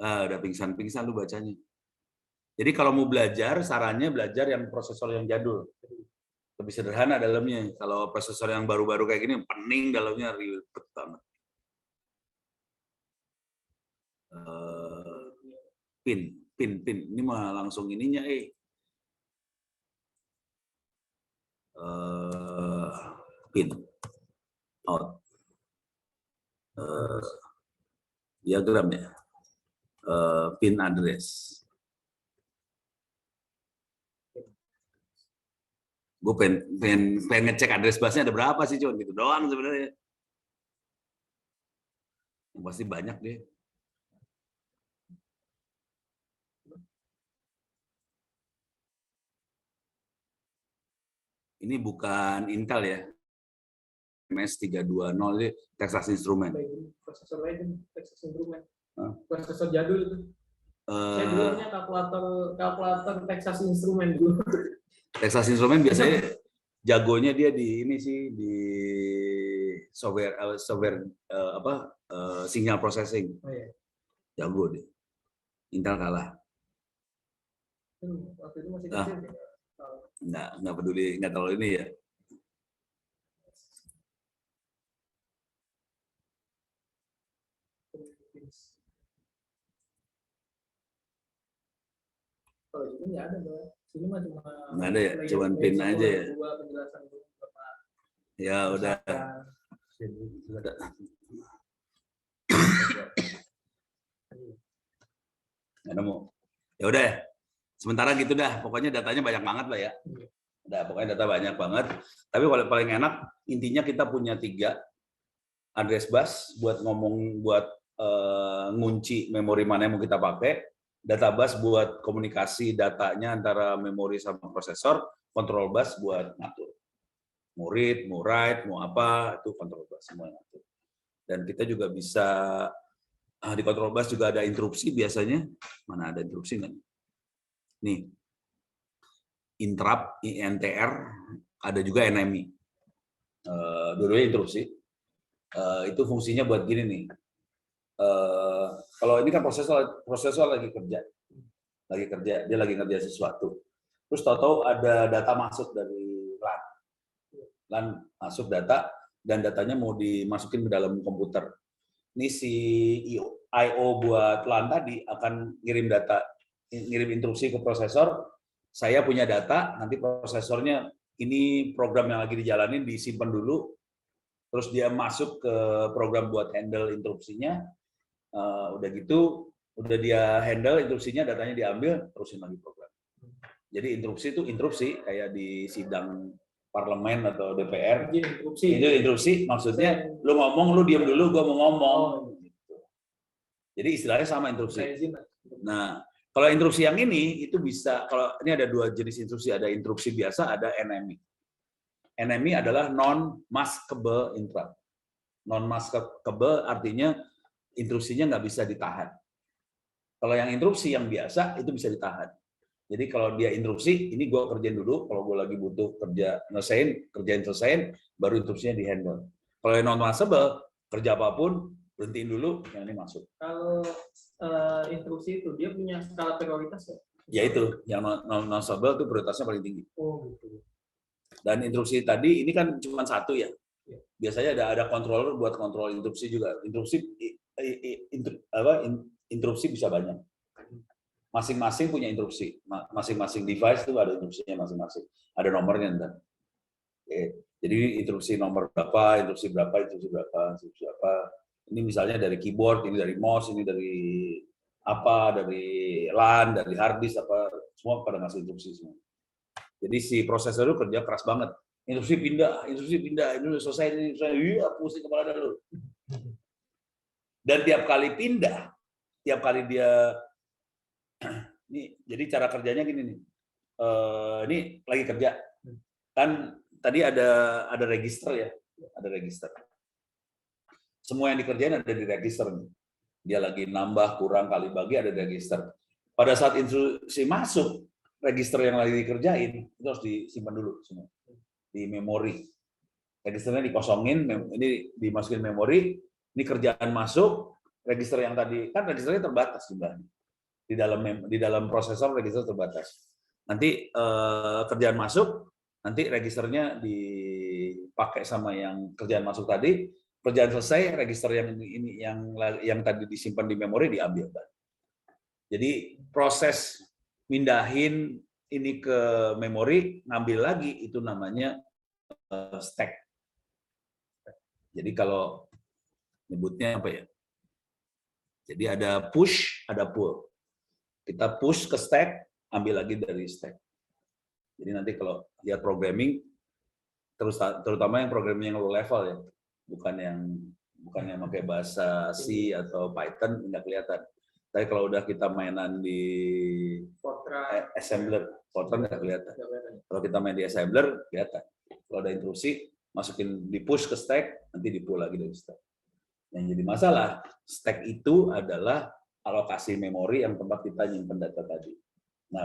Udah pingsan-pingsan lu bacanya. Jadi kalau mau belajar, sarannya belajar yang prosesor yang jadul. Lebih sederhana dalamnya. Kalau prosesor yang baru-baru kayak gini, pening dalamnya, ribet banget. Pin. Ini mah langsung ininya, pin. Out. Diagram ya. Pin address. Gue pengen ngecek address busnya ada berapa sih, cuman gitu doang sebenarnya. Pasti banyak deh. Ini bukan Intel ya. MS320 ini Texas Instruments. Prosesor lain Texas Instruments. Prosesor jadul itu. Saya dulu punya kalkulator Texas Instruments dulu. Texas Instruments biasanya jagonya dia di ini sih di software signal processing. Oh, iya. Jago deh. Intel kalah. Waktu itu masih kecil. Nggak peduli, nggak terlalu ini ya. Kalau itu nggak ada, Bang. Sini mah cuma nggak ada ya, cuma pin aja ya. Penjelasan dulu. Ya udah. Nggak nemu. Ya udah. Sementara gitu dah. Pokoknya datanya banyak banget lah ya. Udah, pokoknya data banyak banget. Tapi kalau paling enak, intinya kita punya 3 address bus buat ngunci memori mana yang mau kita pakai. Data bus buat komunikasi datanya antara memori sama prosesor. Control bus buat ngatur. Mau read, mau write, mau apa, itu control bus semua ngatur. Dan kita juga bisa, di control bus juga ada interupsi biasanya. Mana ada interupsi nggak? Nih, interrupt, INTR, ada juga NMI. Dua-duanya interupsi. Itu fungsinya buat gini nih. Kalau ini kan prosesor lagi kerja, dia lagi ngerjain sesuatu. Terus tahu-tahu ada data masuk dari LAN masuk data dan datanya mau dimasukin ke dalam komputer. Ini si I/O buat LAN tadi akan ngirim instruksi ke prosesor. Saya punya data, nanti prosesornya ini program yang lagi dijalanin disimpan dulu, terus dia masuk ke program buat handle interupsinya. Udah gitu, udah dia handle interupsinya, datanya diambil, terusin lagi program. Jadi interupsi itu interupsi kayak di sidang parlemen atau DPR. Izin interupsi. Itu interupsi maksudnya lu ngomong, lu diam dulu, gua mau ngomong. Gitu. Jadi istilahnya sama interupsi. Saya izin. Nah, kalau interupsi yang ini itu bisa, kalau ini ada dua jenis interupsi, ada interupsi biasa, ada NMI. NMI adalah non-maskable interrupt. Non-maskable artinya interupsinya nggak bisa ditahan. Kalau yang interupsi yang biasa itu bisa ditahan. Jadi kalau dia interupsi, ini gue kerjain dulu. Kalau gue lagi butuh kerjain selesaiin, baru interupsinya di handle. Kalau yang non-maskable, kerja apapun, berhentiin dulu, yang ini masuk. Kalau interupsi itu dia punya skala prioritas ya? Ya itu, yang non-maskable itu prioritasnya paling tinggi. Oh gitu. Dan interupsi tadi ini kan cuma satu ya. Biasanya ada controller buat kontrol interupsi juga. Interupsi bisa banyak. Masing-masing punya interupsi. Masing-masing device itu ada interupsinya masing-masing. Ada nomornya ntar. Oke. Jadi interupsi nomor berapa, interupsi berapa, interupsi berapa, interupsi apa. Ini misalnya dari keyboard, ini dari mouse, ini dari apa, dari LAN, dari hard disk apa, semua pada ngasih interupsi semua. Jadi si prosesor itu kerja keras banget. Interupsi pindah, ini selesai, iya pusing kepala dah lu. Dan tiap kali pindah, tiap kali dia ini, jadi cara kerjanya gini nih. Ini lagi kerja. Kan tadi ada register ya, ada register. Semua yang dikerjain ada di register nih. Dia lagi nambah, kurang, kali bagi ada di register. Pada saat instruksi masuk, register yang lagi dikerjain itu harus disimpan dulu semua di memori. Registernya dikosongin, ini dimasukin memori. Ini kerjaan masuk, register yang tadi kan registernya terbatas jumlahnya. Di dalam prosesor register terbatas. Nanti kerjaan masuk, nanti registernya dipakai sama yang kerjaan masuk tadi. Kerjaan selesai, register yang tadi disimpan di memori diambil. Jadi proses mindahin ini ke memori, ngambil lagi itu namanya stack. Jadi kalau nyebutnya apa ya? Jadi ada push, ada pull. Kita push ke stack, ambil lagi dari stack. Jadi nanti kalau lihat programming, terutama yang programming yang low level ya, bukan yang pakai bahasa C atau Python nggak kelihatan. Tapi kalau udah kita mainan di assembler, Fortran nggak kelihatan. Kalau kita main di assembler, kelihatan. Kalau ada interupsi, masukin di push ke stack, nanti di pull lagi dari stack. Yang jadi masalah, stack itu adalah alokasi memori yang tempat kita nyimpen data tadi. Nah,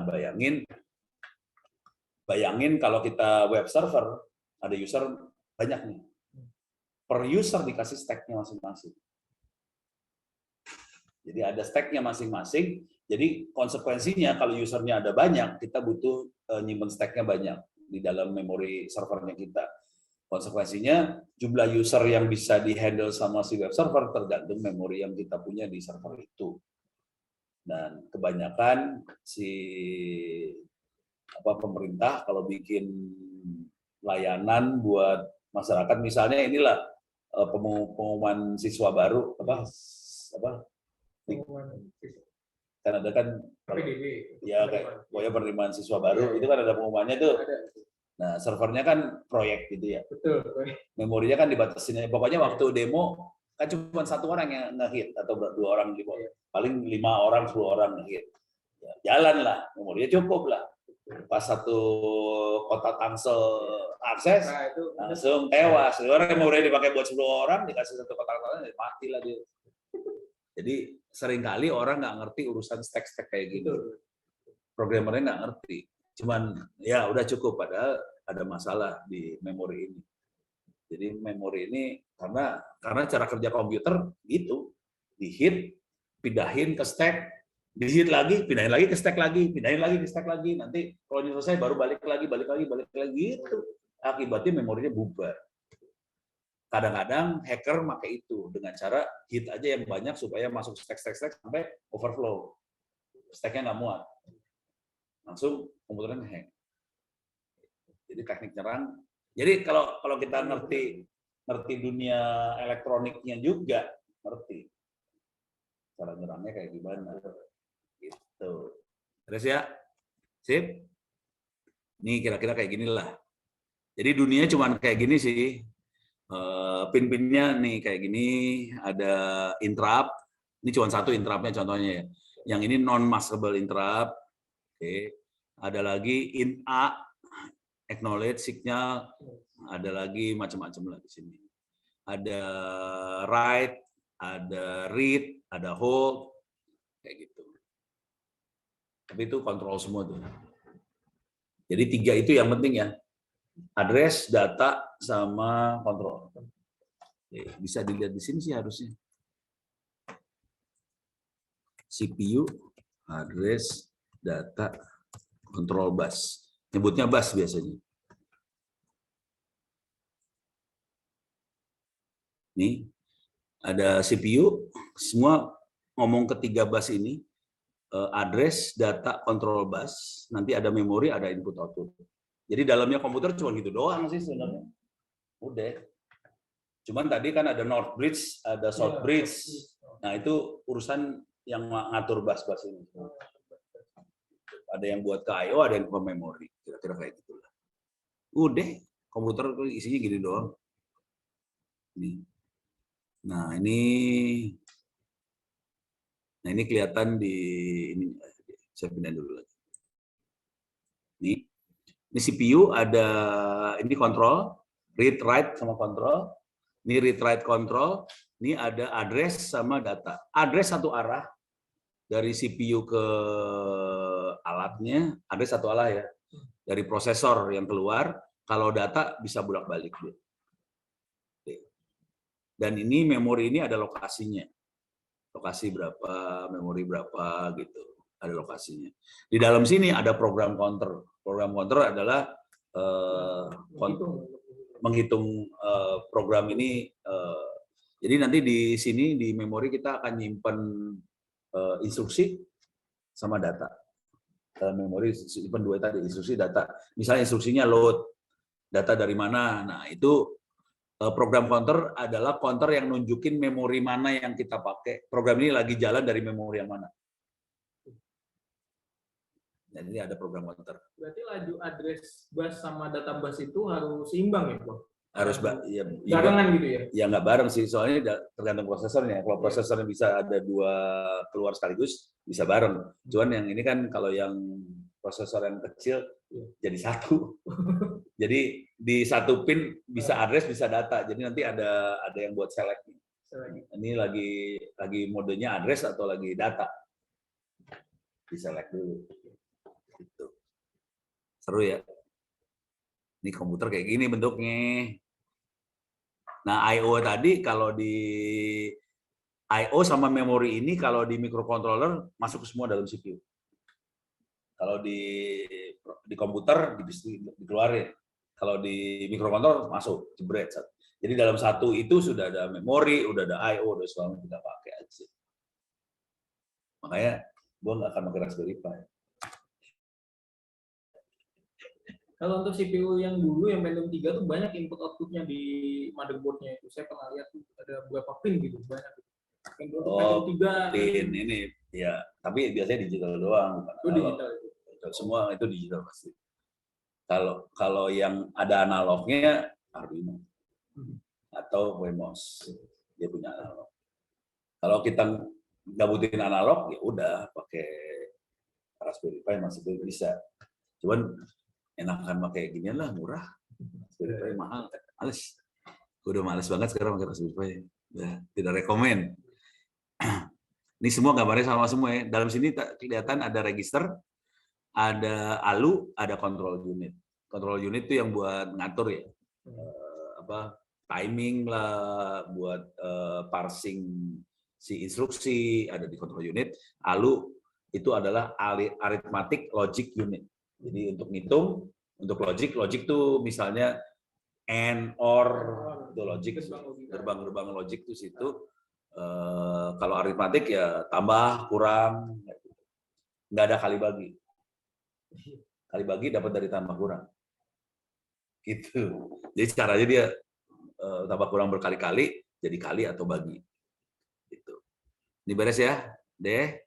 bayangin kalau kita web server, ada user banyak nih. Per user dikasih stack-nya masing-masing. Jadi ada stack-nya masing-masing. Jadi konsekuensinya kalau usernya ada banyak, kita butuh nyimpen stack-nya banyak di dalam memori servernya kita. Konsekuensinya jumlah user yang bisa dihandle sama si web server tergantung memori yang kita punya di server itu. Dan kebanyakan pemerintah kalau bikin layanan buat masyarakat, misalnya inilah pengumuman siswa baru kan ada kan ya kayak pokoknya penerimaan siswa baru itu kan ada pengumumannya tuh. Nah, servernya kan proyek gitu ya. Betul. Memorinya kan dibatasin. Pokoknya waktu demo kan cuma satu orang yang nge-hit atau dua orang di bawah. Paling 5 orang, 10 orang nge-hit. Ya, jalan lah, memorinya cukup lah. Pas satu kota Tangsel akses, langsung tewas. Orang yang memori dipakai buat 10 orang dikasih satu kota Tangsel mati lah dia. Jadi seringkali orang nggak ngerti urusan stack-stack kayak gitu. Programmernya nggak ngerti. Cuman ya udah cukup, padahal ada masalah di memori ini. Jadi memori ini karena cara kerja komputer gitu, di-hit, pindahin ke stack, di-hit lagi, pindahin lagi ke stack lagi, pindahin lagi ke stack lagi. Nanti kalau ini selesai baru balik lagi gitu. Akibatnya memorinya bubar. Kadang-kadang hacker pakai itu dengan cara hit aja yang banyak supaya masuk stack sampai overflow. Stack-nya nggak muat. Langsung komputernya nge-hang. Jadi teknik nyerang. Jadi kalau kita ngerti dunia elektroniknya juga, ngerti cara nyerangnya kayak gimana. Gitu. Terus ya, sip. Ini kira-kira kayak gini lah. Jadi dunia cuma kayak gini sih. Pin-pinnya nih kayak gini, ada interrupt. Ini cuma satu interruptnya contohnya ya. Yang ini non-maskable interrupt. Oke. Ada lagi in A, acknowledge signal. Ada lagi macam-macam lah di sini. Ada write, ada read, ada hold, kayak gitu. Tapi itu kontrol semua tuh. Jadi 3 itu yang penting ya. Address, data, sama kontrol. Bisa dilihat di sini sih harusnya. CPU, address, data, kontrol bus. Nyebutnya bus biasanya. Nih, ada CPU, semua ngomong ketiga bus ini, address, data, kontrol bus, nanti ada memori, ada input output. Jadi dalamnya komputer cuma gitu doang sih sebenarnya. Udah. Cuman tadi kan ada north bridge, ada south bridge. Nah itu urusan yang ngatur bus-bus ini. Ada yang buat ke I/O, ada yang ke memori. Kira-kira kayak gitulah. Udah, komputer isinya gini doang. Nih. Nah ini kelihatan di ini. Saya pindah dulu lagi. Ini CPU ada ini kontrol, read write sama kontrol. Ini read write kontrol. Ini ada address sama data. Address satu arah dari CPU ke alatnya, address satu arah ya. Dari prosesor yang keluar, kalau data bisa bolak-balik. Dan ini memori ini ada lokasinya. Lokasi berapa, memori berapa gitu. Ada lokasinya. Di dalam sini ada program counter. Program counter adalah menghitung program ini. Jadi nanti di sini di memori kita akan nyimpen instruksi sama data. Dalam memori simpan 2 tadi, instruksi data. Misalnya instruksinya load, data dari mana. Nah itu program counter adalah counter yang nunjukin memori mana yang kita pakai. Program ini lagi jalan dari memori yang mana. Dan ini ada program counter. Berarti laju address bus sama data bus itu harus seimbang ya, Bang? Harus ya, barengan gitu ya? Ya nggak bareng sih, soalnya tergantung prosesornya. Kalau prosesornya bisa ada 2 keluar sekaligus, bisa bareng. Cuman yang ini kan kalau yang prosesor yang kecil jadi 1. Jadi di 1 pin bisa address, bisa data. Jadi nanti ada yang buat select. Ini lagi modenya address atau lagi data. Di select dulu. Gitu. Seru ya. Ini komputer kayak gini bentuknya. Nah, I/O tadi kalau di I/O sama memori ini kalau di microcontroller masuk semua dalam CPU. Kalau di komputer dikeluarin. Kalau di microcontroller masuk jebret. Jadi dalam satu itu sudah ada memori, udah ada I/O, udah semua kita pakai aja. Makanya gua nggak akan pakai Raspberry Pi. Kalau untuk CPU yang dulu yang Pentium 3 tuh banyak input outputnya di motherboardnya itu. Saya pernah lihat tuh ada beberapa pin gitu banyak. Oh, pin ini ya, tapi biasanya digital doang. Itu digital itu. Semua itu digital pasti. Kalau yang ada analognya Arduino atau Wemos, dia punya analog. Kalau kita nggak butuhin analog ya udah pakai Raspberry Pi masih bisa. Cuman enakan pakai ginian lah, murah. Raspberry Pi mahal, males. Gue udah males banget sekarang pakai Raspberry Pi. Ya, tidak rekomen. Ini semua gambarnya sama semua ya. Dalam sini kelihatan ada register, ada ALU, ada control unit. Control unit itu yang buat ngatur ya, timing lah, buat parsing si instruksi ada di control unit. ALU itu adalah arithmetic logic unit. Jadi untuk ngitung, untuk logic tuh misalnya and, or, itu logic, gerbang-gerbang logic tuh situ. Kalau aritmatik ya tambah, kurang, nggak ada kali bagi. Kali bagi dapat dari tambah kurang. Gitu. Jadi caranya dia tambah kurang berkali-kali, jadi kali atau bagi. Gitu. Ini beres ya, deh.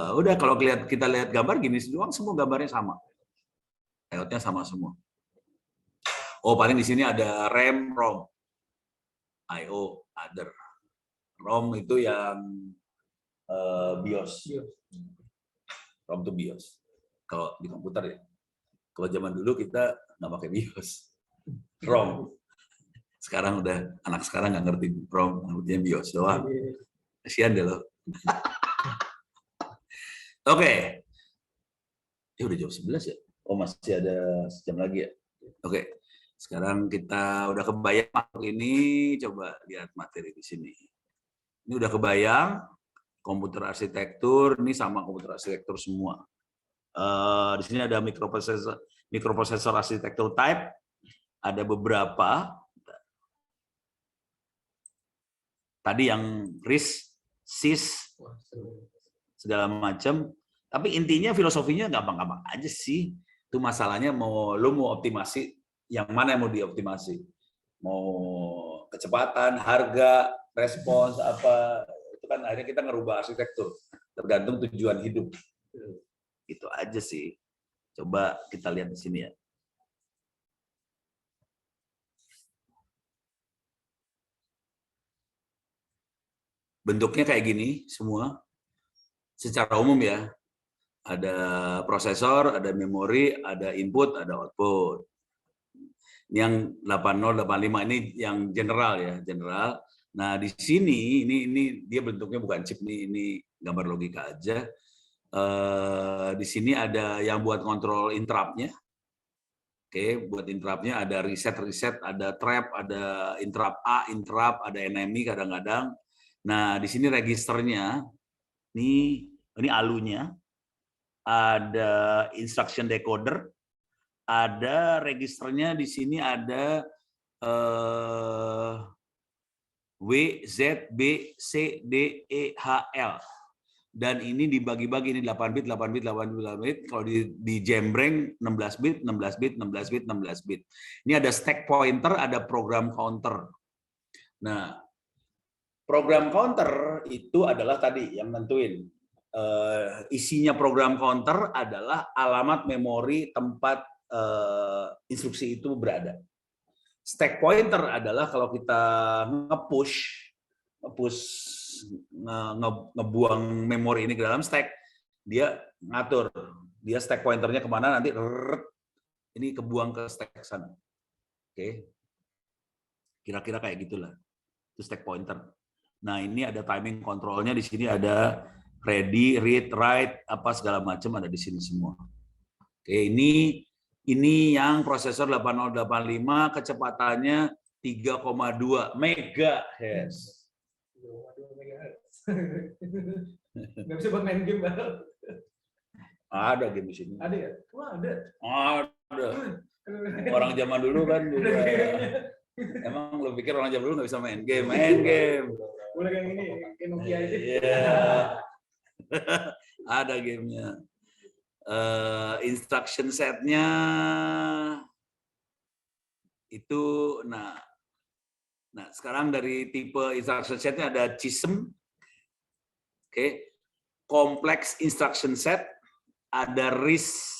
Udah kalau kita lihat gambar gini doang, semua gambarnya sama. Layoutnya sama semua. Oh, paling di sini ada RAM, ROM, I/O, other. ROM itu yang BIOS. ROM itu BIOS. Kalau di komputer ya. Kalau zaman dulu kita nggak pakai BIOS. ROM. Sekarang udah anak sekarang nggak ngerti ROM, ngertinya BIOS doang. Kasian deh lo. Oke. Udah jam 11 ya? Oh, masih ada sejam lagi ya? Oke. Sekarang kita udah kebayang ini, coba lihat materi di sini. Ini udah kebayang komputer arsitektur, ini sama komputer arsitektur semua. Di sini ada mikroprosesor arsitektur type, ada beberapa. Tadi yang RISC, SIS, segala macam. Tapi intinya filosofinya gampang-gampang aja sih. Itu masalahnya lu mau optimasi, yang mana yang mau dioptimasi? Mau kecepatan, harga, respons, apa. Itu kan akhirnya kita ngerubah arsitektur. Tergantung tujuan hidup. Itu aja sih. Coba kita lihat di sini ya. Bentuknya kayak gini semua. Secara umum ya. Ada prosesor, ada memori, ada input, ada output. Yang 80, 85 ini yang general ya, general. Nah, di sini ini dia bentuknya bukan chip nih, ini gambar logika aja. Di sini ada yang buat kontrol interrupt-nya. Oke, buat interrupt-nya ada reset, ada trap, ada interrupt A, interrupt, ada enemy kadang-kadang. Nah, di sini registernya, ini alunya, ada instruction decoder, ada registernya di sini ada W, Z, B, C, D, E, H, L. Dan ini dibagi-bagi, ini 8 bit, 8 bit, 8 bit, 8 bit. Kalau di jembreng 16 bit, 16 bit, 16 bit, 16 bit. Ini ada stack pointer, ada program counter. Nah, program counter itu adalah tadi yang nentuin. Isinya program counter adalah alamat memori tempat instruksi itu berada. Stack pointer adalah kalau kita ngebuang memori ini ke dalam stack, dia ngatur, dia stack pointernya kemana nanti ini kebuang ke stack sana. Oke, kira-kira kayak gitulah. Itu stack pointer. Nah, ini ada timing kontrolnya, di sini ada ready, read, write, apa segala macam ada di sini semua. Oke, ini yang prosesor 8085 kecepatannya 3,2 MHz. Nggak bisa buat main game banget. Ada game di sini. Ada ya? Wah, ada. Ada. Orang zaman dulu kan juga. Emang lu pikir orang zaman dulu nggak bisa main game? Main game. Boleh yang ini, kayak Nokia aja. Iya. Ada gamenya. Instruction setnya itu, nah sekarang dari tipe instruction setnya ada CISM, oke, complex instruction set, ada RISC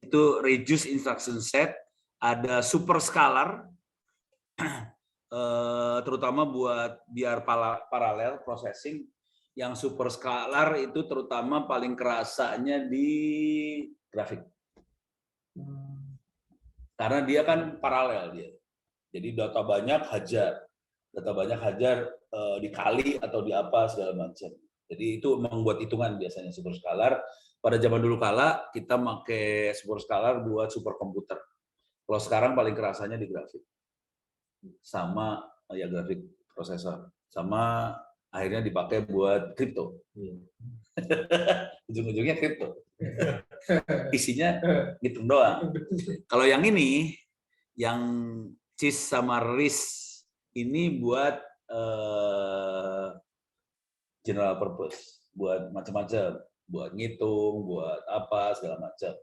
itu reduce instruction set, ada super scalar, terutama buat biar paralel processing. Yang super scalar itu terutama paling kerasanya di grafik. Karena dia kan paralel dia. Jadi data banyak hajar dikali atau di apa segala macam. Jadi itu membuat hitungan biasanya super scalar. Pada zaman dulu kala kita pakai super scalar buat super komputer. Kalau sekarang paling kerasanya di grafik. Sama ya grafik prosesor. Sama akhirnya dipakai buat kripto. Ujung-ujungnya kripto. Isinya ngitung doang. Kalau yang ini, yang CIS sama RISC, ini buat general purpose, buat macam-macam, buat ngitung, buat apa, segala macam.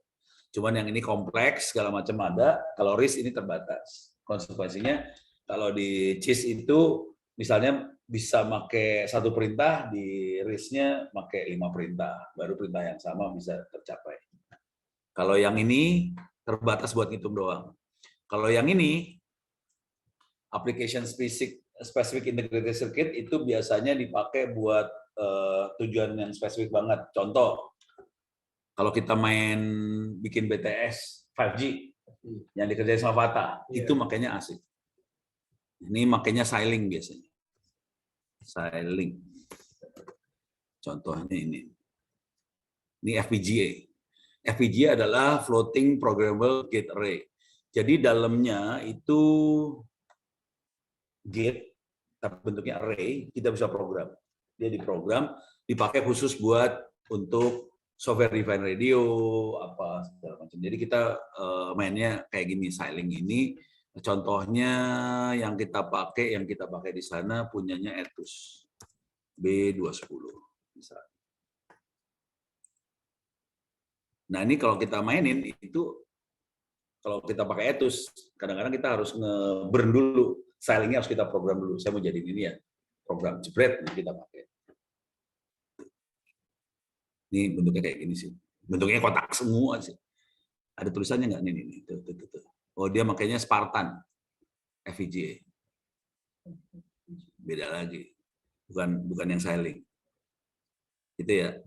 Cuman yang ini kompleks, segala macam ada. Kalau RISC ini terbatas. Konsekuensinya, kalau di CIS itu, misalnya bisa pakai satu perintah, di RISC-nya pakai 5 perintah, baru perintah yang sama bisa tercapai. Kalau yang ini terbatas buat ngitung doang. Kalau yang ini, application specific integrated circuit itu biasanya dipakai buat tujuan yang spesifik banget. Contoh, kalau kita main bikin BTS 5G yang dikerjain sama Fata, itu makanya asik. Ini makanya Xilinx biasanya. Xilinx. Contohnya ini. Ini FPGA. FPGA adalah Floating Programmable Gate Array. Jadi dalamnya itu gate, tapi bentuknya array, kita bisa program. Dia diprogram, dipakai khusus buat untuk software defined radio, apa segala macam. Jadi kita mainnya kayak gini, Xilinx ini. Contohnya yang kita pakai di sana punyanya Etus B210 misalnya. Nah ini kalau kita mainin itu, kalau kita pakai Etus, kadang-kadang kita harus nge-burn dulu. Xilinx-nya harus kita program dulu. Saya mau jadiin ini ya, program jebret kita pakai. Ini bentuknya kayak gini sih. Bentuknya kotak semua sih. Ada tulisannya nggak? Ini. Tuh. Oh dia makanya Spartan FPGA. Beda lagi. Bukan yang Xilinx. Gitu ya.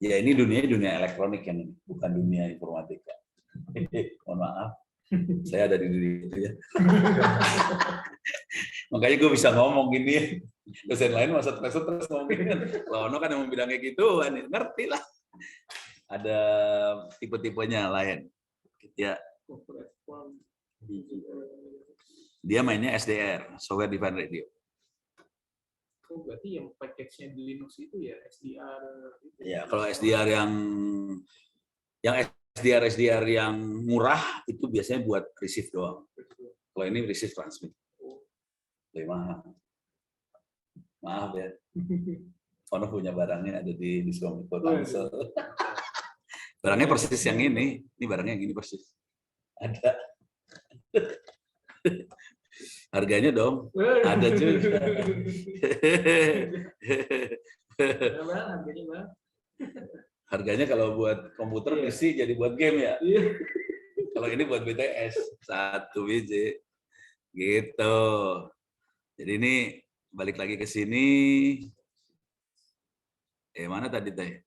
Ya ini dunia elektronik yang ini, bukan dunia informatika. Mohon maaf, saya ada di dunia itu ya. Makanya gue bisa ngomong gini. Dosen lain masa terus ngomong gini. Lono kan yang bilang kayak gitu, ngerti lah. Ada tipe-tipenya lain. Ya. Dia mainnya SDR, Software Defined Radio. Oh, berarti yang package-nya di Linux itu ya SDR. Itu. Ya, kalau SDR yang SDR yang murah itu biasanya buat receive doang. Kalau ini receive transmit. Lebih mahal. Maaf ya. Ono punya barangnya ada di Diskon Tangsel. Barangnya persis yang ini. Ini barangnya yang ini persis. Ada. Harganya dong. Ada juga. Harganya kalau buat komputer PC jadi buat game ya. Kalau ini buat BTS 1 biji. Gitu. Jadi ini balik lagi ke sini. Mana tadi teh?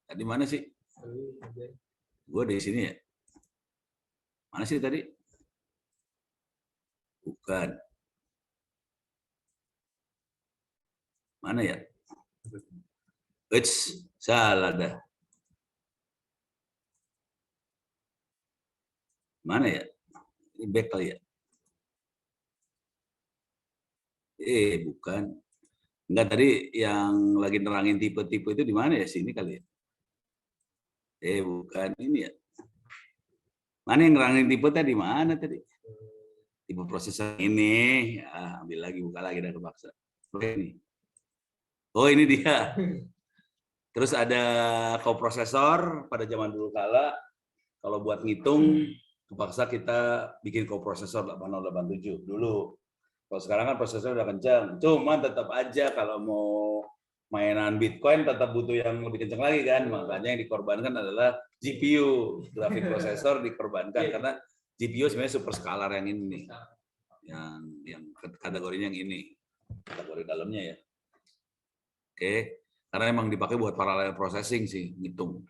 Tadi mana sih? Gue di sini ya. Mana sih tadi? Bukan. Mana ya? Salah dah. Mana ya? Ini back kali ya? Bukan. Enggak, tadi yang lagi nerangin tipe-tipe itu di mana ya? Sini kali ya? Bukan. Ini ya? Mana yang nerangin tipe tadi? Mana tadi? Tipe prosesor ini. Ambil lagi, buka lagi, dan kepaksa. Oke nih. Oh, ini dia. Terus ada koprosesor pada zaman dulu kala. Kalau buat ngitung, kepaksa kita bikin koprosesor 8087 dulu. Kalau sekarang kan prosesor udah kencang. Cuman tetap aja kalau mau mainan Bitcoin tetap butuh yang lebih kencang lagi kan. Makanya yang dikorbankan adalah GPU, grafik prosesor dikorbankan karena GPU sebenarnya super scalar yang ini nih. Yang kategorinya yang ini. Kategori dalamnya ya. Oke, karena emang dipakai buat parallel processing sih, ngitung.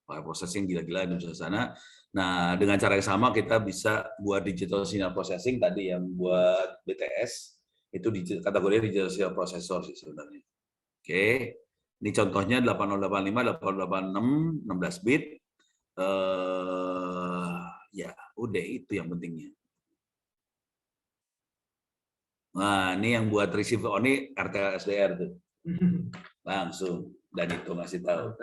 Parallel processing gila-gila di sana. Nah, dengan cara yang sama kita bisa buat digital signal processing tadi yang buat BTS itu kategorinya digital signal processor sih sebenarnya. Oke, ini contohnya 8085, 8086, 16 bit. Ya, udah itu yang pentingnya. Nah, ini yang buat receiver, ini RTL SDR tuh. Langsung dan itu ngasih tahu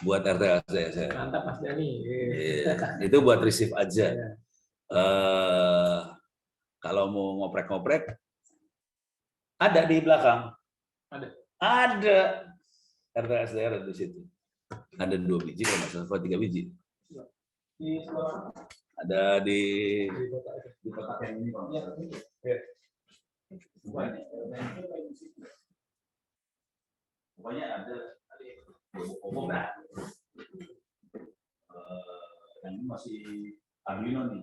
buat RTL SDR. Mantap Mas Dani. Itu buat receive aja. Kalau mau ngoprek-ngoprek ada di belakang. Ada RTL SDR di situ. Ada 2 biji kalau nggak salah, 3 biji. Ada di kotak yang ini. Pokoknya ada masih Arduino nih.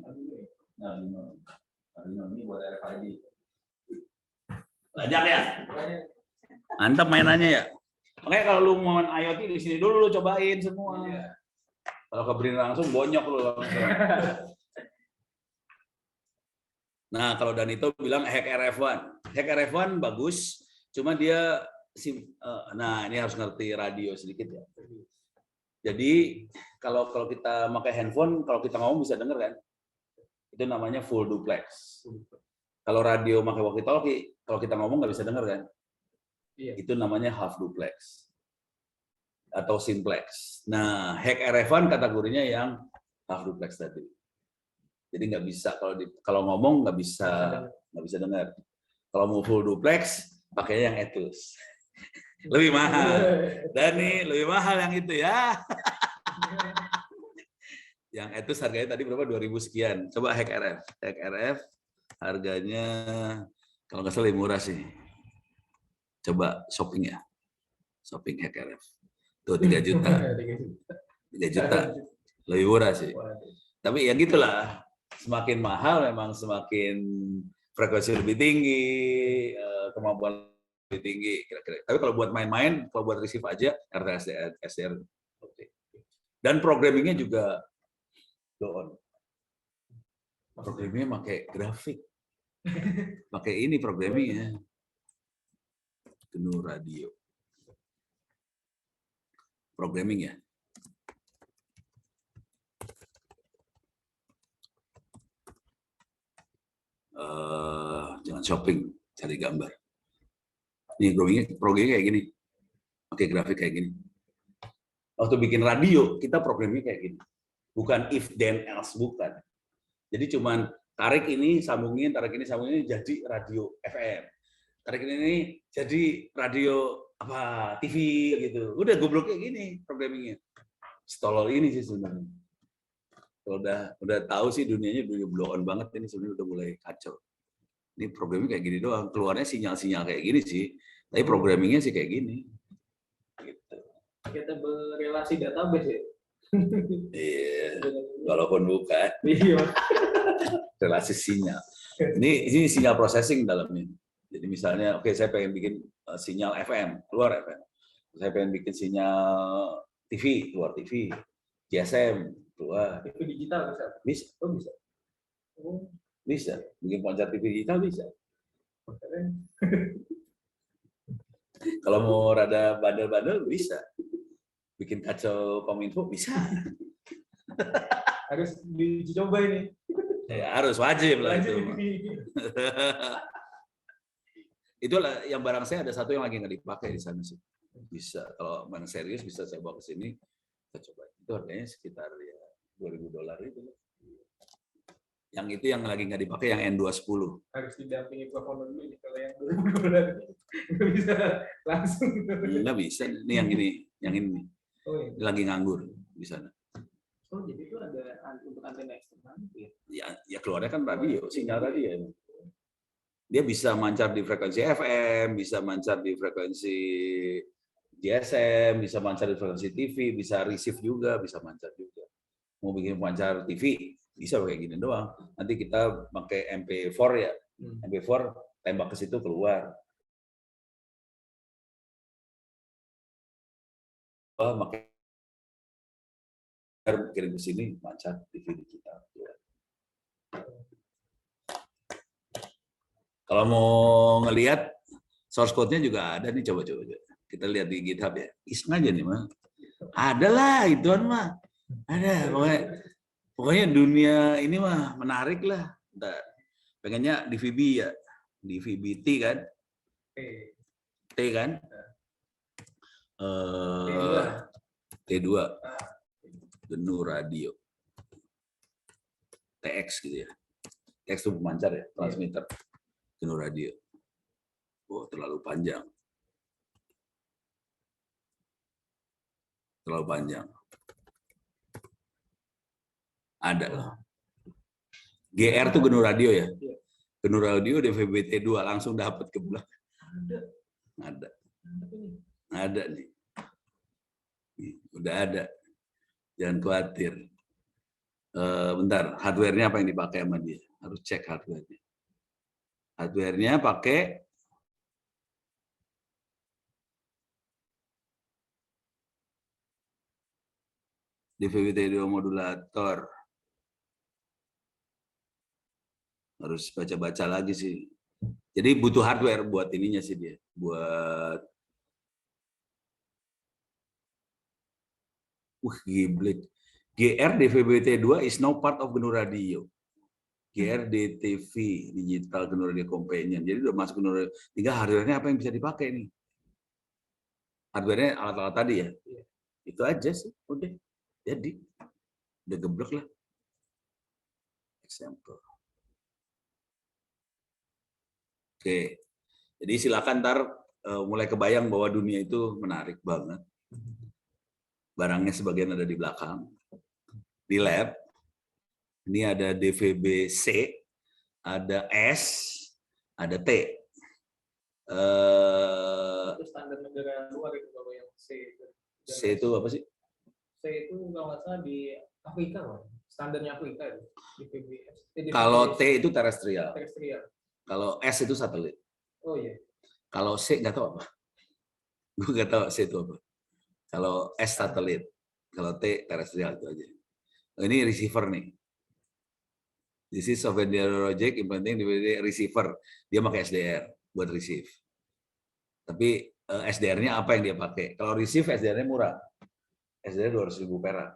Arduino ini buat RFID. Banyak ya? Mantap mainannya ya. Makanya kalau lu mau main IoT di sini dulu lu cobain semua. Kalau ke BRIN langsung bonyok lu langsung. Nah, kalau Danito bilang hack RF1. Hack RF1 bagus, cuma dia nah ini harus ngerti radio sedikit ya. Jadi kalau kita pakai handphone, kalau kita ngomong bisa denger kan? Itu namanya full duplex. Kalau radio pakai walkie-talkie, kalau kita ngomong nggak bisa denger kan? Iya. Itu namanya half duplex atau simplex. Nah, hack RF1 kategorinya yang half duplex tadi. Jadi nggak bisa kalau ngomong nggak bisa dengar. Kalau mau full duplex pakainya yang Etus. Lebih mahal. Dani lebih mahal yang itu ya. Yang Etus harganya tadi berapa? 2.000 sekian. Coba hack RF. Hack RF harganya kalau nggak salah lebih murah sih. Coba shopping ya. Shopping hack RF. Tuh 3 juta. 3 juta. Lebih murah sih. Tapi ya gitulah. Semakin mahal memang semakin frekuensi lebih tinggi, kemampuan lebih tinggi kira-kira. Tapi kalau buat main-main, kalau buat receive aja RTSDR, SDR. Dan programmingnya juga go on. Programmingnya pakai grafik, pakai ini programmingnya. GNU Radio. Programming ya. Jangan shopping, cari gambar. Ini programmingnya kayak gini, pakai grafik kayak gini. Waktu bikin radio, kita programmingnya kayak gini. Bukan if then else, bukan. Jadi cuman tarik ini, sambungin, jadi radio FM. Tarik ini jadi radio apa TV gitu. Udah goblok kayak gini programmingnya. Stolol ini sih sebenarnya. Kalau udah tahu sih dunianya udah blow on banget ini sebenarnya udah mulai kacau. Ini programming kayak gini doang, keluarnya sinyal-sinyal kayak gini sih, tapi programmingnya sih kayak gini. Gitu. Kita berrelasi database ya. Iya, walaupun bukan. Iya. Relasi sinyal. Ini sinyal processing dalamnya. Jadi misalnya, oke saya pengen bikin sinyal FM, keluar FM. Saya pengen bikin sinyal TV, keluar TV. GSM, keluar. Itu digital bisa? Bisa. Oh bisa. Oh. Bisa, bikin pancar TV digital bisa. Kalau mau rada bandel-bandel bisa. Bikin kacau kominfo bisa. Harus dicoba ini. Ya, harus wajib lah itu. Itulah yang barang saya ada satu yang lagi nggak dipakai di sana sih. Bisa kalau main serius bisa saya bawa ke sini. Kita coba. Itu harganya sekitar ya $2.000 itu. Yang itu yang lagi nggak dipakai yang N210. Harus didampingi performa dulu nih kalau yang $2.000 nggak bisa langsung. Nggak bisa. Ini yang ini. Oh, iya. Lagi nganggur di sana. Oh jadi itu ada untuk antena eksternal ya? Ya keluarnya kan radio, sinyal radio. Dia bisa mancar di frekuensi FM, bisa mancar di frekuensi GSM, bisa mancar di frekuensi TV, bisa receive juga, bisa mancar juga. Mau bikin pancar TV bisa pakai gini doang. Nanti kita pakai MP4 ya. MP4 tembak ke situ keluar. Pakai kirim ke sini mancar TV digital. Kalau mau ngelihat source code-nya juga ada nih, coba. Kita lihat di GitHub ya. Iseng aja nih mah. Ada lah ituan mah. Ada pokoknya dunia ini mah menarik lah. Pengennya di VB ya, di VBT kan, T kan, T2, GNU Radio, TX gitu ya, TX itu pemancar ya, transmitter, GNU Radio. Oh terlalu panjang, Ada loh. GR tuh GNU Radio ya. GNU Radio di VBT2 langsung dapat ke belakang. Ada nih. Udah ada. Jangan khawatir. Bentar, hardware-nya apa yang dipakai sama dia? Harus cek hardware-nya. Hardware-nya pakai DVB-T2 modulator. Harus baca-baca lagi sih. Jadi butuh hardware buat ininya sih dia. Buat giblet. GR DVB-T2 is now part of GNU Radio. GR DTV, Digital GNU Radio Companion. Jadi udah masuk GNU Radio. Tinggal hardware-nya apa yang bisa dipakai nih? Hardware-nya alat-alat tadi ya? Itu aja sih, udah. Jadi, udah geblek lah. Example. Oke, jadi silakan ntar mulai kebayang bahwa dunia itu menarik banget. Barangnya sebagian ada di belakang. Di lab, ini ada DVB-C, ada S, ada T. Itu standar negara luar itu kalau yang C itu. C itu apa sih? C itu kalau nggak salah di Afrika loh. Standarnya Afrika itu. Di PBS. Kalau T itu terestrial. Terestrial. Kalau S itu satelit. Oh iya. Kalau C nggak tahu apa. Gue nggak tahu C itu apa. Kalau S satelit. Kalau T terestrial itu aja. Ini receiver nih. This is software logic implementing the receiver. Dia pakai SDR buat receive. Tapi SDR-nya apa yang dia pakai? Kalau receive SDR-nya murah. SDR 200.000 perak.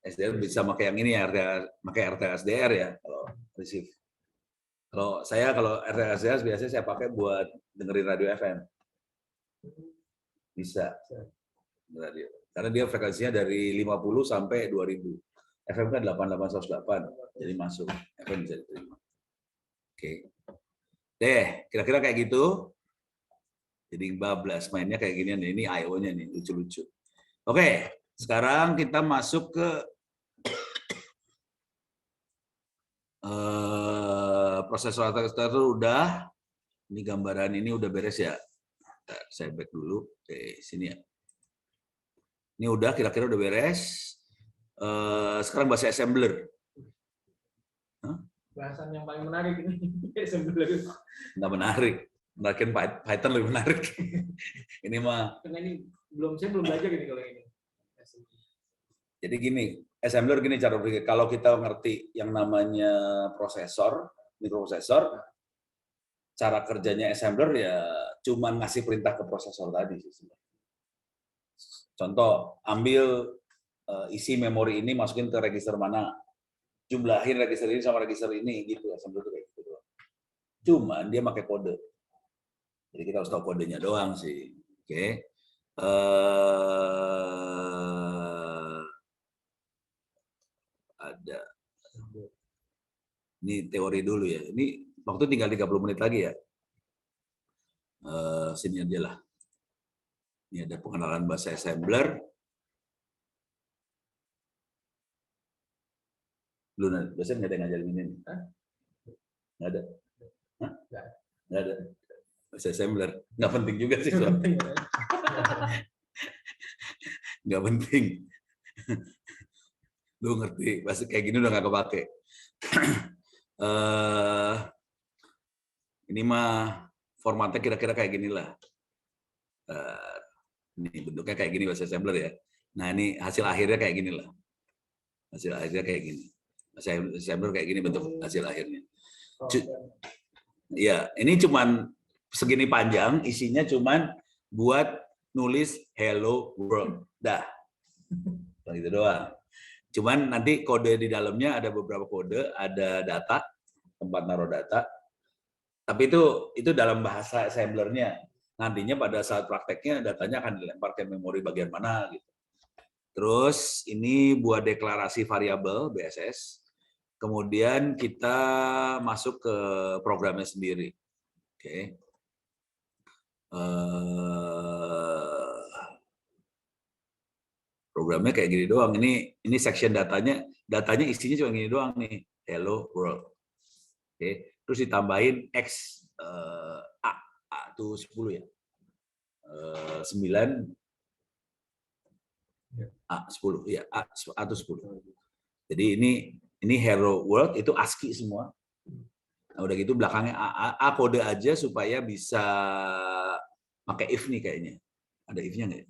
SDR bisa pakai yang ini ya, pakai RT SDR ya kalau receive. Kalau RT SDR biasanya saya pakai buat dengerin radio FM. Bisa. Radio. Karena dia frekuensinya dari 50 sampai 2000. FM kan 88 108, jadi masuk. FM bisa diterima. Oke. Deh, kira-kira kayak gitu. Jadi bablas mainnya kayak gini nih. Ini I/O-nya nih, lucu-lucu. Oke, sekarang kita masuk ke prosesor udah. Ini gambaran ini udah beres ya. Saya back dulu. Oke, sini ya. Ini udah, kira-kira udah beres. Sekarang bahasa assembler. Bahasan yang paling menarik ini. Assembler. Nggak menarik. Mungkin Python lebih menarik. Ini mah. Karena ini saya belum belajar ini kalau ini. Jadi gini, assembler gini cara berpikir. Kalau kita ngerti yang namanya prosesor, mikroprosesor, cara kerjanya assembler ya cuma ngasih perintah ke prosesor tadi sih. Contoh, ambil isi memori ini masukin ke register mana, jumlahin register ini sama register ini gitu, assembler itu kayak gitu. Cuman dia pakai kode. Jadi kita harus tahu kodenya doang sih. Oke. Ada. Ini teori dulu ya. Ini waktu tinggal 30 menit lagi ya. Sini aja lah. Ini ada pengenalan bahasa assembler. Lu biasanya nggak ada yang ngajarin ini. Nggak ada. Hah? Nggak ada. Bahasa assembler. Nggak penting juga sih. Nggak penting. Lu ngerti, bahasa kayak gini udah nggak kepake. Ini mah formatnya kira-kira kayak gini lah. Ini bentuknya kayak gini bahasa assembler ya. Nah ini hasil akhirnya kayak gini lah. Hasil akhirnya kayak gini. Assembler kayak gini bentuk hasil akhirnya. Ya, ini cuman segini panjang, isinya cuman buat nulis hello world. Dah. Gitu doang. Cuman nanti kode di dalamnya ada beberapa kode, ada data, tempat naruh data. Tapi itu dalam bahasa assemblernya. Nantinya pada saat prakteknya datanya akan dilempar ke memori bagian mana gitu. Terus ini buat deklarasi variabel BSS. Kemudian kita masuk ke programnya sendiri. Oke. Programnya kayak gini doang. Ini section datanya isinya cuma gini doang nih. Hello world. Oke. Terus ditambahin X A itu 10 ya. 9 A 10 ya, A itu 10. Jadi ini Hello World itu ASCII semua. Nah, udah gitu belakangnya A kode aja supaya bisa pakai if nih kayaknya. Ada if-nya nggak?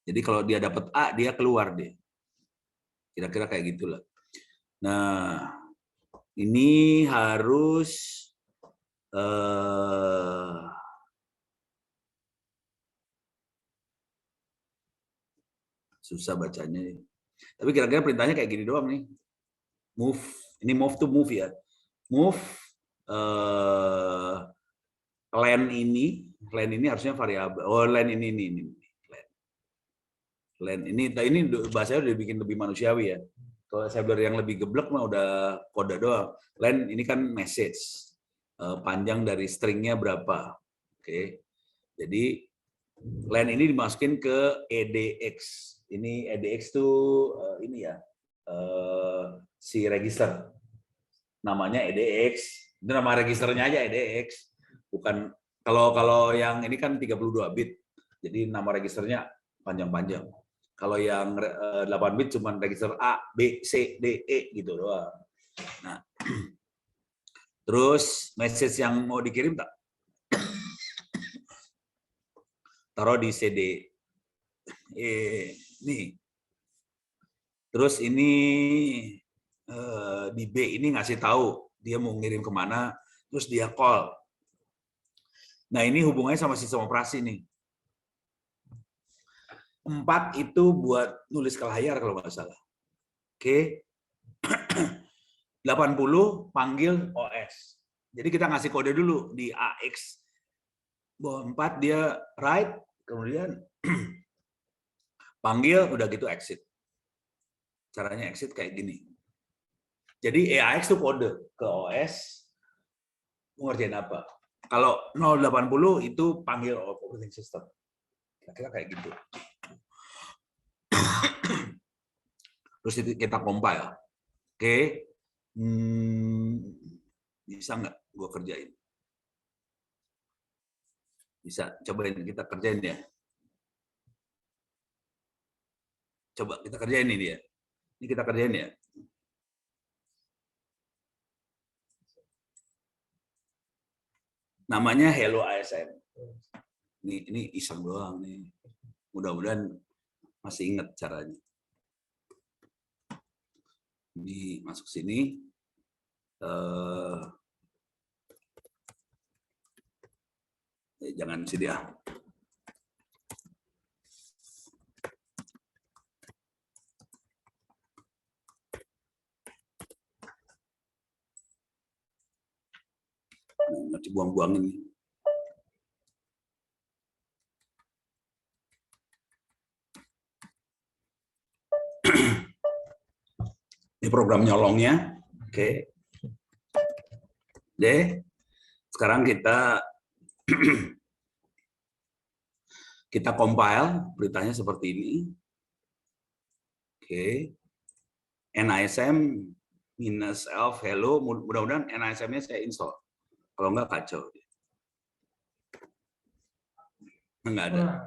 Jadi kalau dia dapat A, dia keluar deh. Kira-kira kayak gitulah. Nah, ini harus susah bacanya. Tapi kira-kira perintahnya kayak gini doang nih. Move, ini move to move ya. Move len ini harusnya variabel. Oh, len ini. Len ini bahasanya udah dibikin lebih manusiawi ya. Kalau assembler yang lebih geblek mah udah kode doang. Len ini kan message. Panjang dari stringnya berapa. Oke. Jadi len ini dimasukin ke EDX. Ini EDX tuh ini ya. Si register. Namanya EDX. Itu nama registernya aja EDX. Bukan kalau yang ini kan 32 bit. Jadi nama registernya panjang-panjang. Kalau yang 8 bit cuma register A, B, C, D, E gitu doang. Nah, terus message yang mau dikirim tak? Taruh di CD. Nih. Terus ini di B ini ngasih tahu dia mau ngirim kemana, terus dia call. Nah ini hubungannya sama sistem operasi nih. 4 itu buat nulis ke layar kalau nggak salah. Oke. 80 panggil OS. Jadi kita ngasih kode dulu di AX. Bahwa 4 dia write, kemudian panggil, udah gitu exit. Caranya exit kayak gini. Jadi EAX itu kode ke OS, mau ngerjain apa. Kalau 080 itu panggil operating system. Kira-kira kayak gitu. Terus kita compile. Oke. Bisa nggak gue kerjain? Bisa. Cobain kita kerjain ya. Coba kita kerjain ini dia. Ini kita kerjain ya. Namanya Hello ASM. Ini iseng doang nih. Mudah-mudahan masih ingat caranya. Ini masuk sini. Jangan sini ya. Nggak dibuang-buangin nih. Ini program nyolongnya. Oke. Deh. Sekarang kita compile beritanya seperti ini. Oke. NISM -elf hello, mudah-mudahan NISM-nya saya install. Kalau enggak kacau. Enggak ada.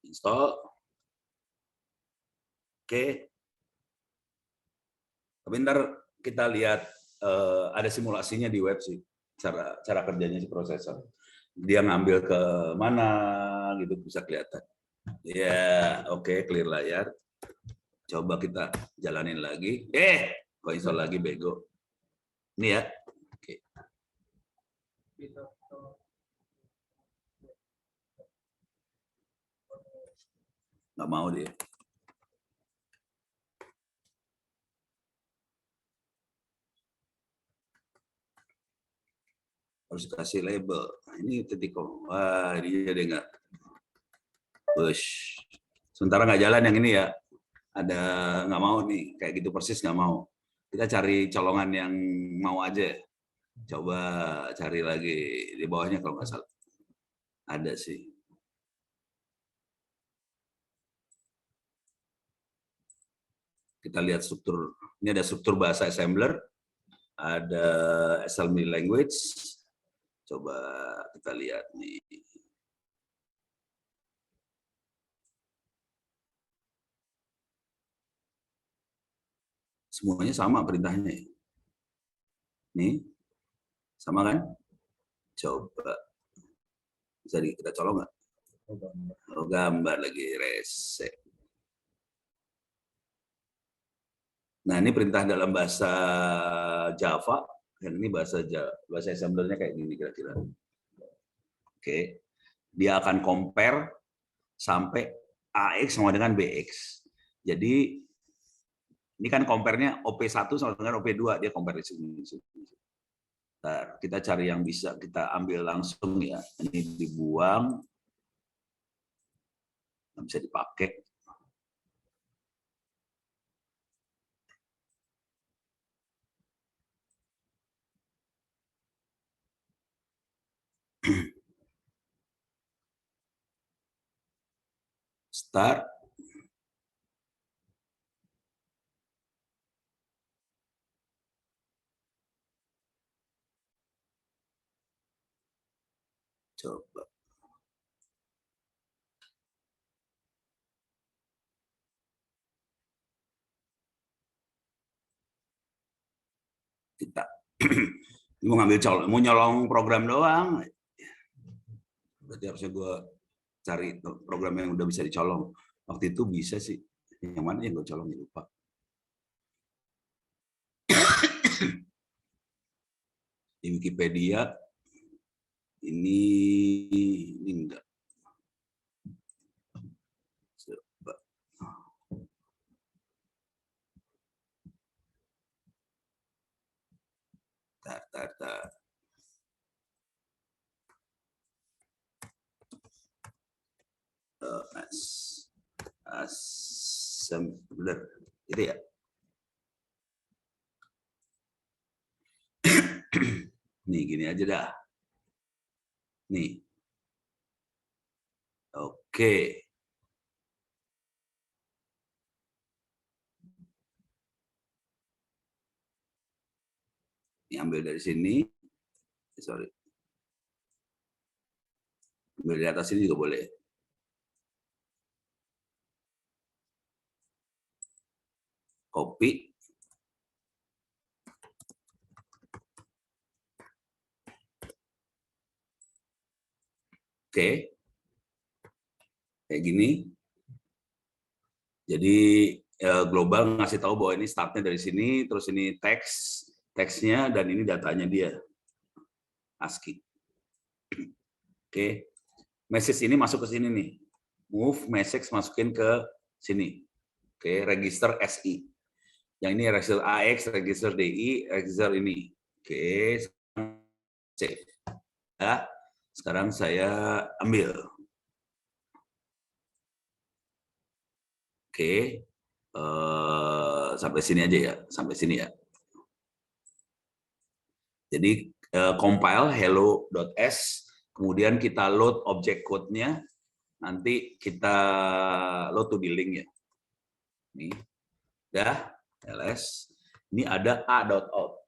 Install. Oke. Tapi ntar kita lihat ada simulasinya di web sih, cara kerjanya si prosesor. Dia ngambil ke mana gitu bisa kelihatan. Ya, oke, clear layar. Coba kita jalanin lagi. Kok install lagi bego. Ini ya. Oke. Nggak mau dia. Harus kasih label. Ini titik koma. Wah, dia nggak. Push. Sementara nggak jalan yang ini ya. Ada nggak mau nih, kayak gitu persis nggak mau. Kita cari colongan yang mau aja. Coba cari lagi di bawahnya kalau nggak salah. Ada sih. Kita lihat struktur Ini ada struktur bahasa assembler, ada assembly language. Coba kita lihat nih. Semuanya sama perintahnya. Nih, sama kan? Coba. Bisa kita colok nggak? Oh, gambar lagi, reset. Nah, ini perintah dalam bahasa Java. Dan ini bahasa assemblernya kayak gini kira-kira. Oke. Dia akan compare sampai AX sama dengan BX. Jadi ini kan compare-nya OP1 sama dengan OP2, dia compare di sini. Nah, kita cari yang bisa kita ambil langsung ya. Ini dibuang. Nggak bisa dipakai. Start. Coba. Kita mau ngambil colong, mau nyolong program doang. Berarti harusnya gue cari program yang udah bisa dicolong. Waktu itu bisa sih. Yang mana yang gue colong lupa. Di Wikipedia ini enggak. Coba. Tar. Assembler, gitu ya. Nih gini aja dah. Nih. Oke. Ini ambil dari sini. Sorry. Ambil di atas sini juga boleh. Copy. Oke. Kayak gini. Jadi global ngasih tahu bahwa ini startnya dari sini, terus ini teksnya, dan ini datanya dia. ASCII. Oke. Message ini masuk ke sini nih. Move message masukin ke sini. Oke, register SI. Yang ini register AX, register DI, register ini. Oke, save. Ya, sekarang saya ambil. Oke, sampai sini aja ya, sampai sini ya. Jadi compile hello.s, kemudian kita load object code-nya, nanti kita load to the link ya. Ini, udah, ls. Ini ada a.out.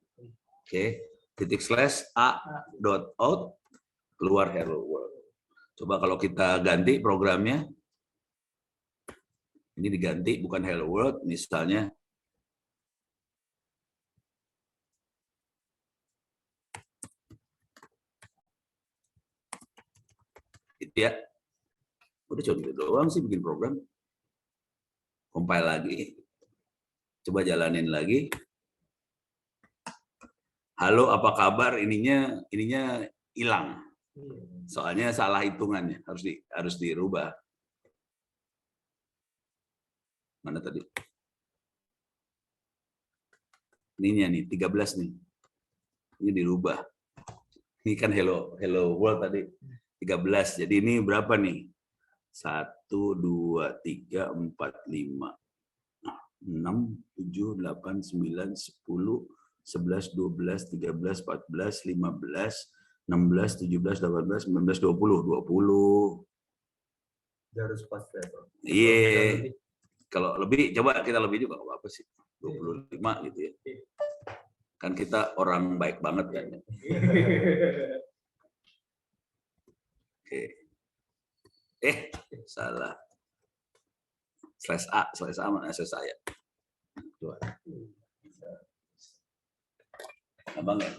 Oke, titik slash a.out, keluar hello world. Coba kalau kita ganti programnya, ini diganti bukan hello world, misalnya gitu ya. Udah coba gitu doang sih bikin program. Compile lagi. Coba jalanin lagi. Halo, apa kabar? Ininya hilang. Soalnya salah hitungannya, harus dirubah. Mana tadi? Ininya nih, 13 nih. Ini dirubah. Ini kan hello world tadi 13. Jadi ini berapa nih? 1 2 3 4 5 6 7 8 9 10 11 12 13 14 15 16 17 18 19 20. Harus pas level. Iya. Kalau lebih, coba kita lebih juga apa sih? 25 gitu ya. Kan kita orang baik banget kan. Oke. Salah. /A mana saya. Dua. Abang ya.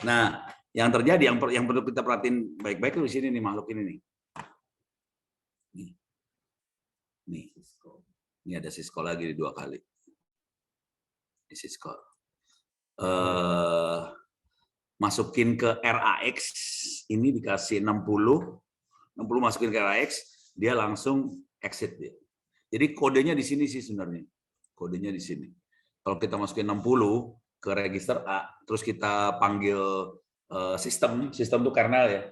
Nah, yang terjadi yang perlu kita perhatiin baik-baik di sini nih makhluk ini nih. Nih. Ini ada siskol lagi 2 kali. Ini siskol. Masukin ke RAX ini dikasih 60 masukin ke RAX, dia langsung exit dia. Jadi kodenya di sini sih sebenarnya. Kodenya di sini. Kalau kita masukin 60 ke register A, terus kita panggil sistem itu kernel ya,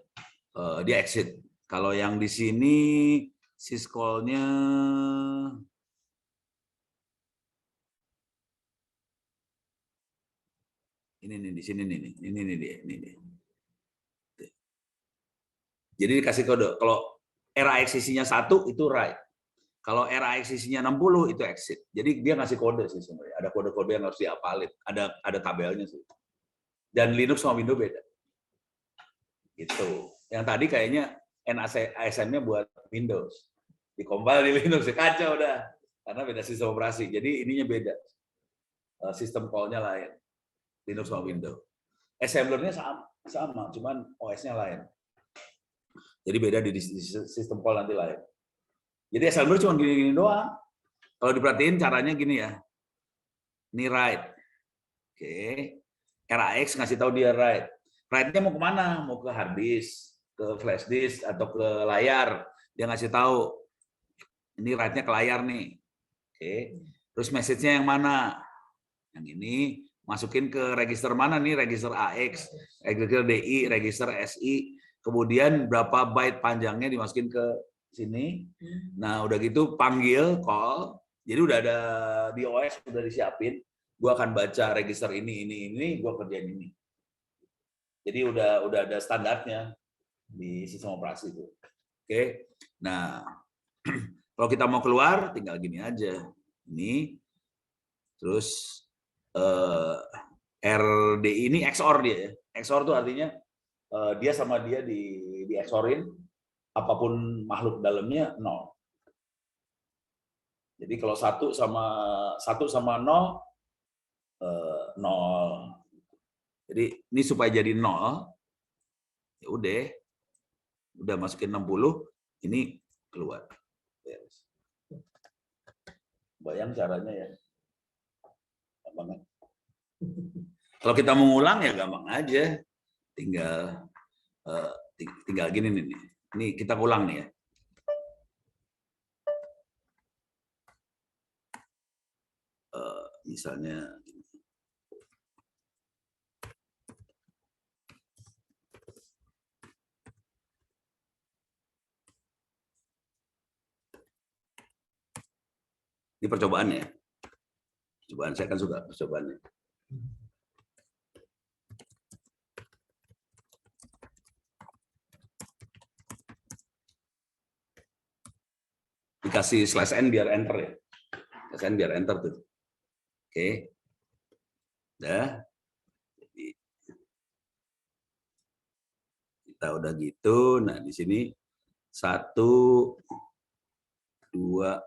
dia exit. Kalau yang di sini syscall-nya ini nih di sini nih, ini dia. Jadi dikasih kode. Kalau RAX isinya 1 itu write. Kalau RAX isinya 60 itu exit. Jadi dia ngasih kode sih sebenarnya. Ada kode-kode yang harus dihafalin. Ada tabelnya sih. Dan Linux sama Windows beda. Gitu. Yang tadi kayaknya NASM-nya buat Windows. Dikompil di Linux, kacau udah. Karena beda sistem operasi. Jadi ininya beda. Sistem call-nya lain. Linux sama Windows. Assembler-nya sama, cuman OS-nya lain. Jadi beda di sistem call nanti lain. Jadi assembler cuma gini-gini doang. Kalau diperhatiin caranya gini ya. Ini write. Oke. RAX ngasih tahu dia write. Write-nya mau kemana? Mau ke hard disk, ke flash disk, atau ke layar. Dia ngasih tahu. Ini write-nya ke layar nih. Oke. Terus message-nya yang mana? Yang ini masukin ke register mana nih? Register AX, register DI, register SI. Kemudian berapa byte panjangnya dimasukin ke sini. Nah, udah gitu panggil call. Jadi udah ada di OS udah disiapin. Gua akan baca register ini, gua kerjain ini. Jadi udah ada standarnya di sistem operasi itu. Oke. Nah, kalau kita mau keluar tinggal gini aja. Ini terus RDI ini XOR dia ya. XOR itu artinya dia sama dia di XOR-in, apapun makhluk dalamnya 0. Jadi kalau 1 sama 0, 0. Jadi ini supaya jadi 0, ya udah masukin 60, ini keluar. Bayang caranya ya. Gampang kan? Kalau kita mengulang ya gampang aja. Tinggal gini nih. Ini kita ulang nih ya. Misalnya ini percobaan ya. Percobaan saya kan suka percobaannya. Dikasih /n biar enter ya. /n biar enter tuh. Oke. Udah. Jadi kita udah gitu. Nah, di sini 1 2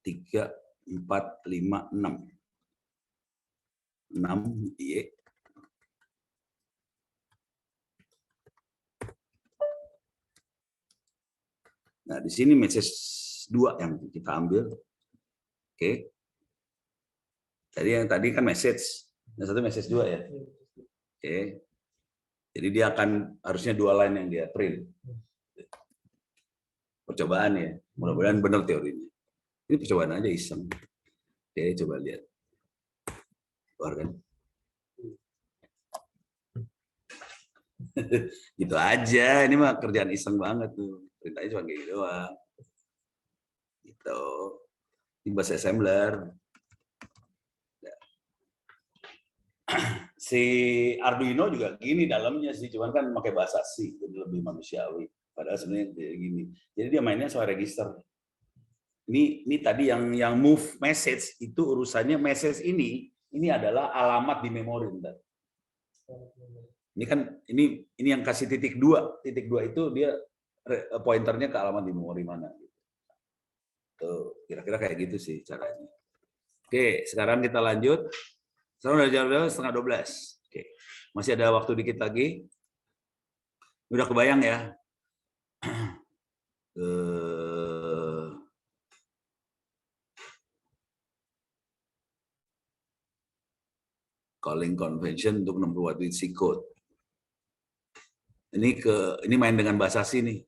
3 4 5 6. 6 Y. Nah, di sini message 2 yang kita ambil. Oke. Tadi kan message. Yang satu message 2 ya. Oke. Jadi dia akan harusnya 2 line yang dia print. Percobaan ya. Mudah-mudahan benar teorinya. Ini percobaan aja iseng. Oke, coba lihat. Keluar kan? Gitu aja. Ini mah kerjaan iseng banget tuh. Perintahnya cuma kayak gitu doang. Gitu. Ini bahasa assembler. Si Arduino juga gini dalamnya sih, cuman kan pakai bahasa C, jadi lebih manusiawi. Padahal sebenarnya kayak gini. Jadi dia mainnya soal register. Ini tadi yang move message itu urusannya message ini adalah alamat di memori. Bentar. Ini kan ini yang kasih titik 2 itu dia pointernya ke alamat di memori mana. Tuh, kira-kira kayak gitu sih caranya. Oke, sekarang kita lanjut. Sekarang udah jam 11:30. Oke, masih ada waktu dikit lagi. Udah kebayang ya? Calling convention untuk 60 bit C code. Ini main dengan bahasa C nih.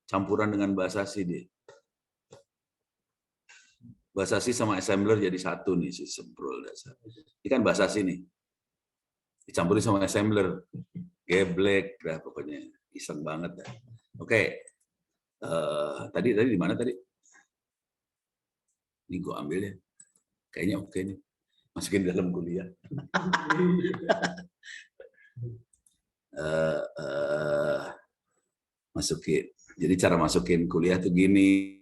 Campuran dengan bahasa C dia. Bahasa C sama assembler jadi satu nih si semprul dasar. Ini kan bahasa C nih. Dicampurin sama assembler. Geblek dah pokoknya. Iseng banget dah. Oke. Tadi di mana tadi? Ini gue ambil ya. Kayaknya oke nih. Masukin dalam kuliah. Masukin. Jadi cara masukin kuliah tuh gini.